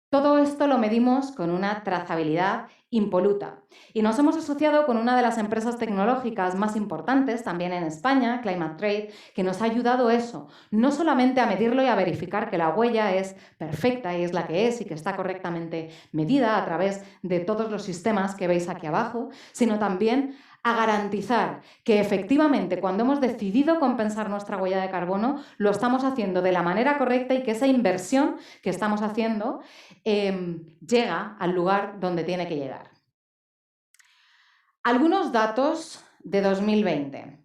Todo esto lo medimos con una trazabilidad impoluta y nos hemos asociado con una de las empresas tecnológicas más importantes también en España, Climate Trade, que nos ha ayudado eso, no solamente a medirlo y a verificar que la huella es perfecta y es la que es y que está correctamente medida a través de todos los sistemas que veis aquí abajo, sino también a garantizar que efectivamente cuando hemos decidido compensar nuestra huella de carbono lo estamos haciendo de la manera correcta y que esa inversión que estamos haciendo llega al lugar donde tiene que llegar. Algunos datos de 2020.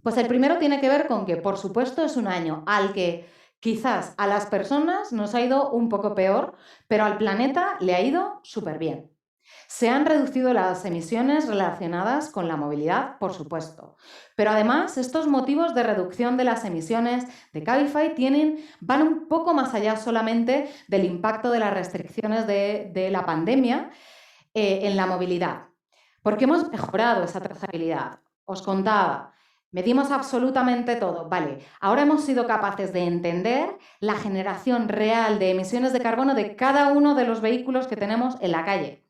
Pues el primero tiene que ver con que, por supuesto, es un año al que quizás a las personas nos ha ido un poco peor, pero al planeta le ha ido súper bien. Se han reducido las emisiones relacionadas con la movilidad, por supuesto. Pero además, estos motivos de reducción de las emisiones de Cabify van un poco más allá solamente del impacto de las restricciones de la pandemia en la movilidad. Porque hemos mejorado esa trazabilidad. Os contaba, medimos absolutamente todo. Vale, ahora hemos sido capaces de entender la generación real de emisiones de carbono de cada uno de los vehículos que tenemos en la calle.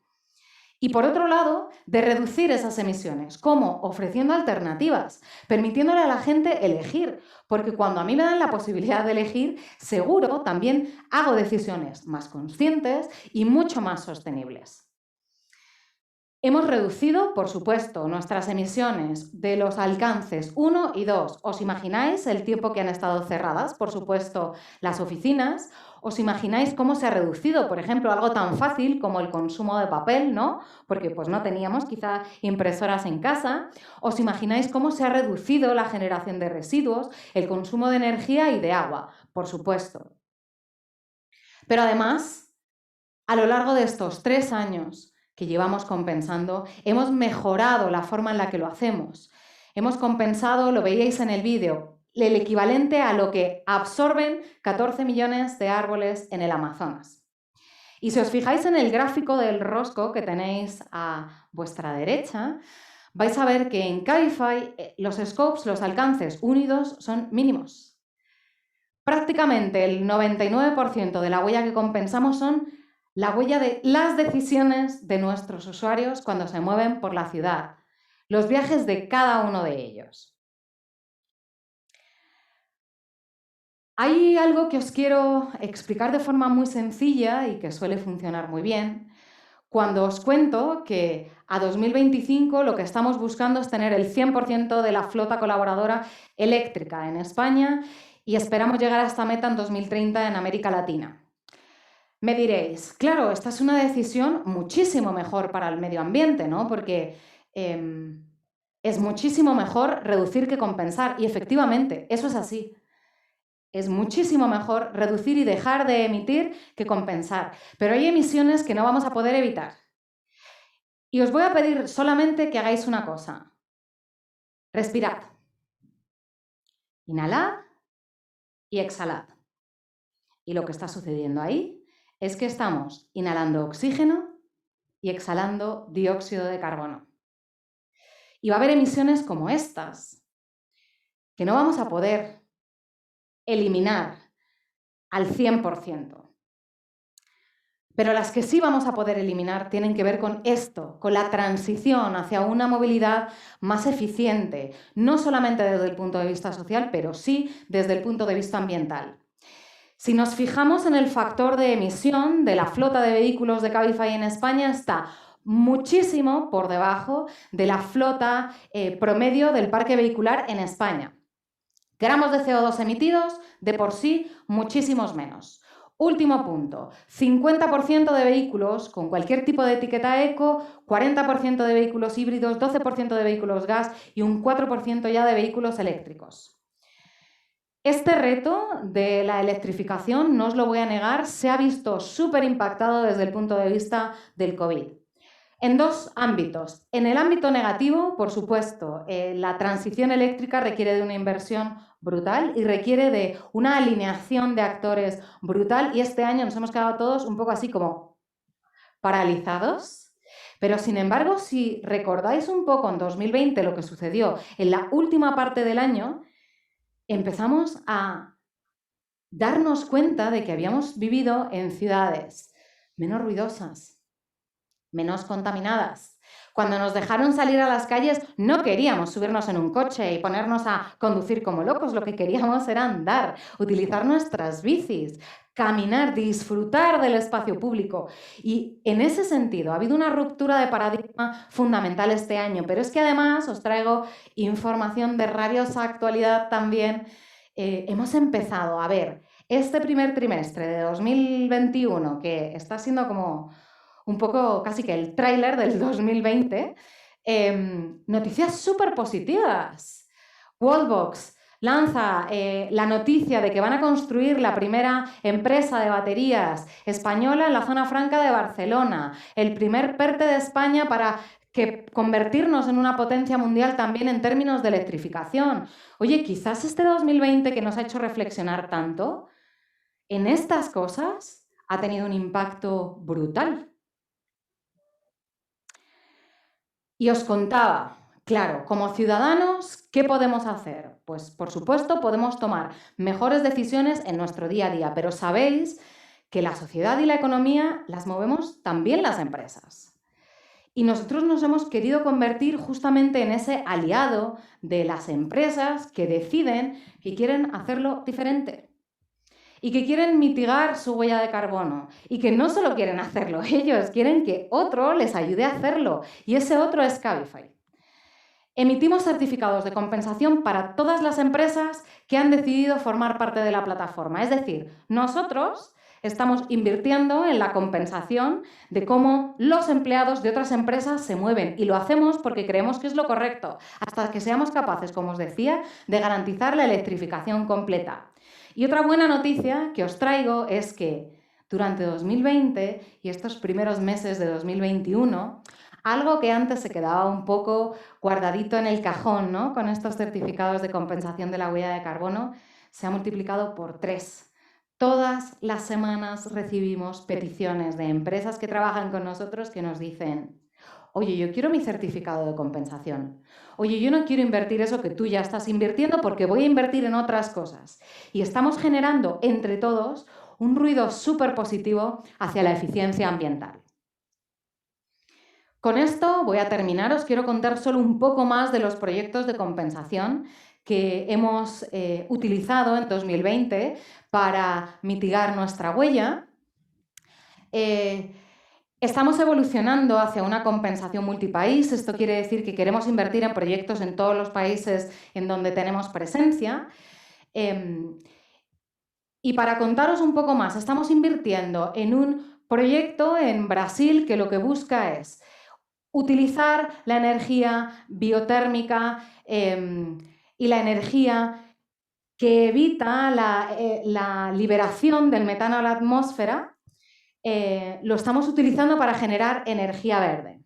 Y por otro lado, de reducir esas emisiones. ¿Cómo? Ofreciendo alternativas, permitiéndole a la gente elegir. Porque cuando a mí me dan la posibilidad de elegir, seguro también hago decisiones más conscientes y mucho más sostenibles. Hemos reducido, por supuesto, nuestras emisiones de los alcances 1 y 2. ¿Os imagináis el tiempo que han estado cerradas, por supuesto, las oficinas? ¿Os imagináis cómo se ha reducido, por ejemplo, algo tan fácil como el consumo de papel, ¿no? Porque pues no teníamos quizá impresoras en casa. ¿Os imagináis cómo se ha reducido la generación de residuos, el consumo de energía y de agua? Por supuesto. Pero además, a lo largo de estos 3 años que llevamos compensando, hemos mejorado la forma en la que lo hacemos. Hemos compensado, lo veíais en el vídeo, el equivalente a lo que absorben 14 millones de árboles en el Amazonas. Y si os fijáis en el gráfico del rosco que tenéis a vuestra derecha, vais a ver que en Cabify los scopes, los alcances 1 y 2 son mínimos. Prácticamente el 99% de la huella que compensamos son la huella de las decisiones de nuestros usuarios cuando se mueven por la ciudad, los viajes de cada uno de ellos. Hay algo que os quiero explicar de forma muy sencilla y que suele funcionar muy bien, cuando os cuento que a 2025 lo que estamos buscando es tener el 100% de la flota colaboradora eléctrica en España y esperamos llegar a esta meta en 2030 en América Latina. Me diréis, claro, esta es una decisión muchísimo mejor para el medio ambiente, ¿no? Porque es muchísimo mejor reducir que compensar. Y efectivamente, eso es así. Es muchísimo mejor reducir y dejar de emitir que compensar. Pero hay emisiones que no vamos a poder evitar. Y os voy a pedir solamente que hagáis una cosa. Respirad. Inhalad y exhalad. Y lo que está sucediendo ahí es que estamos inhalando oxígeno y exhalando dióxido de carbono. Y va a haber emisiones como estas, que no vamos a poder eliminar al 100%. Pero las que sí vamos a poder eliminar tienen que ver con esto, con la transición hacia una movilidad más eficiente, no solamente desde el punto de vista social, pero sí desde el punto de vista ambiental. Si nos fijamos en el factor de emisión de la flota de vehículos de Cabify en España, está muchísimo por debajo de la flota promedio del parque vehicular en España. Gramos de CO2 emitidos, de por sí, muchísimos menos. Último punto, 50% de vehículos con cualquier tipo de etiqueta eco, 40% de vehículos híbridos, 12% de vehículos gas y un 4% ya de vehículos eléctricos. Este reto de la electrificación, no os lo voy a negar, se ha visto súper impactado desde el punto de vista del COVID. En 2 ámbitos. En el ámbito negativo, por supuesto, la transición eléctrica requiere de una inversión brutal y requiere de una alineación de actores brutal y este año nos hemos quedado todos un poco así como paralizados. Pero sin embargo, si recordáis un poco en 2020 lo que sucedió en la última parte del año, empezamos a darnos cuenta de que habíamos vivido en ciudades menos ruidosas, menos contaminadas. Cuando nos dejaron salir a las calles no queríamos subirnos en un coche y ponernos a conducir como locos, lo que queríamos era andar, utilizar nuestras bicis, caminar, disfrutar del espacio público. Y en ese sentido ha habido una ruptura de paradigma fundamental este año, pero es que además os traigo información de rabiosa actualidad también. Hemos empezado a ver este primer trimestre de 2021, que está siendo como un poco casi que el tráiler del 2020, noticias súper positivas. Wallbox, lanza la noticia de que van a construir la primera empresa de baterías española en la zona franca de Barcelona, el primer PERTE de España para convertirnos en una potencia mundial también en términos de electrificación. Oye, quizás este 2020 que nos ha hecho reflexionar tanto, en estas cosas ha tenido un impacto brutal. Y os contaba, claro, como ciudadanos, ¿qué podemos hacer? Pues, por supuesto, podemos tomar mejores decisiones en nuestro día a día, pero sabéis que la sociedad y la economía las movemos también las empresas. Y nosotros nos hemos querido convertir justamente en ese aliado de las empresas que deciden que quieren hacerlo diferente y que quieren mitigar su huella de carbono y que no solo quieren hacerlo ellos, quieren que otro les ayude a hacerlo y ese otro es Cabify. Emitimos certificados de compensación para todas las empresas que han decidido formar parte de la plataforma, es decir, nosotros estamos invirtiendo en la compensación de cómo los empleados de otras empresas se mueven y lo hacemos porque creemos que es lo correcto, hasta que seamos capaces, como os decía, de garantizar la electrificación completa. Y otra buena noticia que os traigo es que durante 2020 y estos primeros meses de 2021, algo que antes se quedaba un poco guardadito en el cajón, ¿no? Con estos certificados de compensación de la huella de carbono, se ha multiplicado por 3. Todas las semanas recibimos peticiones de empresas que trabajan con nosotros que nos dicen: oye, yo quiero mi certificado de compensación. Oye, yo no quiero invertir eso que tú ya estás invirtiendo porque voy a invertir en otras cosas. Y estamos generando entre todos un ruido súper positivo hacia la eficiencia ambiental. Con esto voy a terminar. Os quiero contar solo un poco más de los proyectos de compensación que hemos utilizado en 2020 para mitigar nuestra huella. Estamos evolucionando hacia una compensación multipaís. Esto quiere decir que queremos invertir en proyectos en todos los países en donde tenemos presencia. Y para contaros un poco más, estamos invirtiendo en un proyecto en Brasil que lo que busca es utilizar la energía biotérmica y la energía que evita la liberación del metano a la atmósfera, lo estamos utilizando para generar energía verde.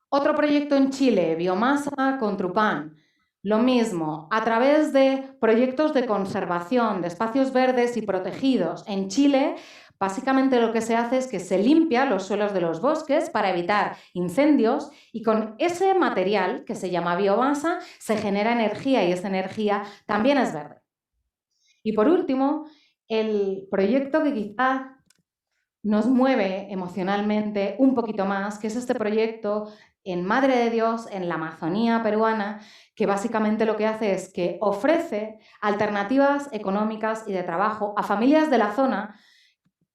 Otro proyecto en Chile, biomasa con Trupán. Lo mismo, a través de proyectos de conservación de espacios verdes y protegidos. En Chile, básicamente lo que se hace es que se limpia los suelos de los bosques para evitar incendios y con ese material, que se llama biomasa, se genera energía y esa energía también es verde. Y por último, el proyecto que quizá nos mueve emocionalmente un poquito más, que es este proyecto en Madre de Dios, en la Amazonía peruana, que básicamente lo que hace es que ofrece alternativas económicas y de trabajo a familias de la zona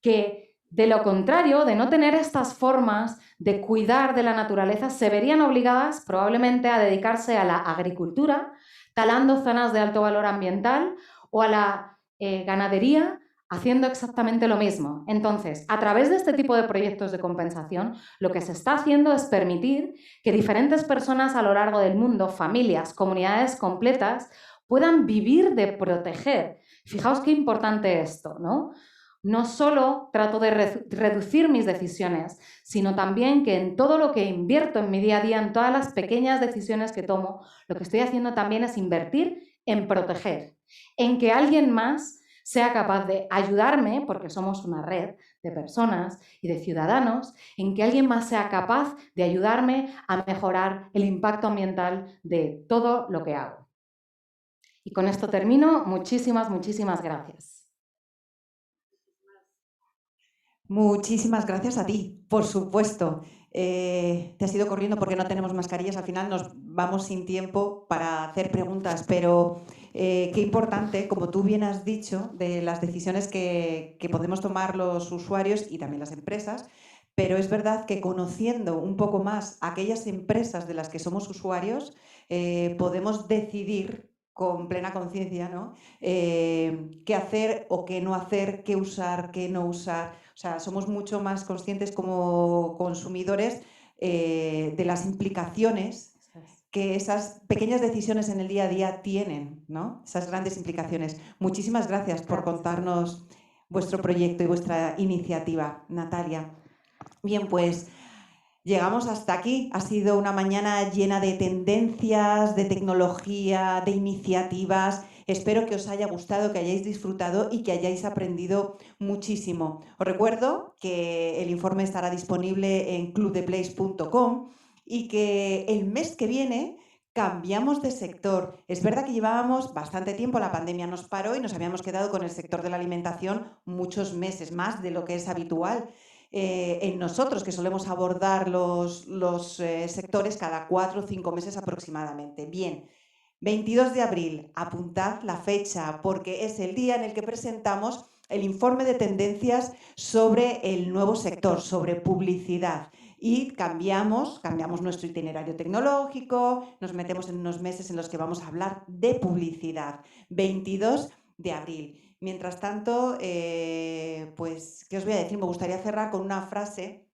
que, de lo contrario, de no tener estas formas de cuidar de la naturaleza, se verían obligadas probablemente a dedicarse a la agricultura, talando zonas de alto valor ambiental o a la ganadería, haciendo exactamente lo mismo. Entonces, a través de este tipo de proyectos de compensación, lo que se está haciendo es permitir que diferentes personas a lo largo del mundo, familias, comunidades completas, puedan vivir de proteger. Fijaos qué importante esto, ¿no? No solo trato de reducir mis decisiones, sino también que en todo lo que invierto en mi día a día, en todas las pequeñas decisiones que tomo, lo que estoy haciendo también es invertir en proteger, en que alguien más sea capaz de ayudarme, porque somos una red de personas y de ciudadanos, en que alguien más sea capaz de ayudarme a mejorar el impacto ambiental de todo lo que hago. Y con esto termino. Muchísimas, muchísimas gracias. Muchísimas gracias a ti, por supuesto. Te has ido corriendo porque no tenemos mascarillas, al final nos vamos sin tiempo para hacer preguntas, pero qué importante, como tú bien has dicho, de las decisiones que podemos tomar los usuarios y también las empresas, pero es verdad que conociendo un poco más aquellas empresas de las que somos usuarios, podemos decidir con plena conciencia, ¿no? Qué hacer o qué no hacer, qué usar, qué no usar. O sea, somos mucho más conscientes como consumidores de las implicaciones que esas pequeñas decisiones en el día a día tienen, ¿no? Esas grandes implicaciones. Muchísimas gracias por contarnos vuestro proyecto y vuestra iniciativa, Natalia. Bien, pues llegamos hasta aquí. Ha sido una mañana llena de tendencias, de tecnología, de iniciativas. Espero que os haya gustado, que hayáis disfrutado y que hayáis aprendido muchísimo. Os recuerdo que el informe estará disponible en clubdeplace.com y que el mes que viene cambiamos de sector. Es verdad que llevábamos bastante tiempo, la pandemia nos paró y nos habíamos quedado con el sector de la alimentación muchos meses, más de lo que es habitual. En nosotros, que solemos abordar los sectores cada 4 o 5 meses aproximadamente. Bien, 22 de abril, apuntad la fecha, porque es el día en el que presentamos el informe de tendencias sobre el nuevo sector, sobre publicidad. Y cambiamos nuestro itinerario tecnológico, nos metemos en unos meses en los que vamos a hablar de publicidad. 22 de abril. Mientras tanto, pues, ¿qué os voy a decir? Me gustaría cerrar con una frase.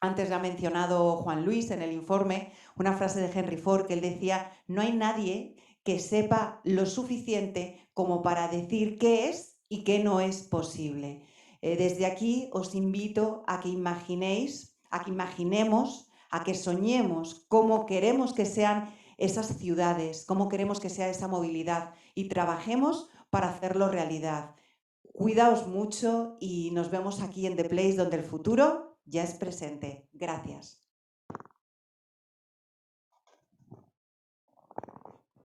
Antes ya ha mencionado Juan Luis en el informe, una frase de Henry Ford que él decía: no hay nadie que sepa lo suficiente como para decir qué es y qué no es posible. Desde aquí os invito a que imaginéis, a que imaginemos, a que soñemos cómo queremos que sean esas ciudades, cómo queremos que sea esa movilidad y trabajemos para hacerlo realidad. Cuidaos mucho y nos vemos aquí en The Place, donde el futuro ya es presente. Gracias.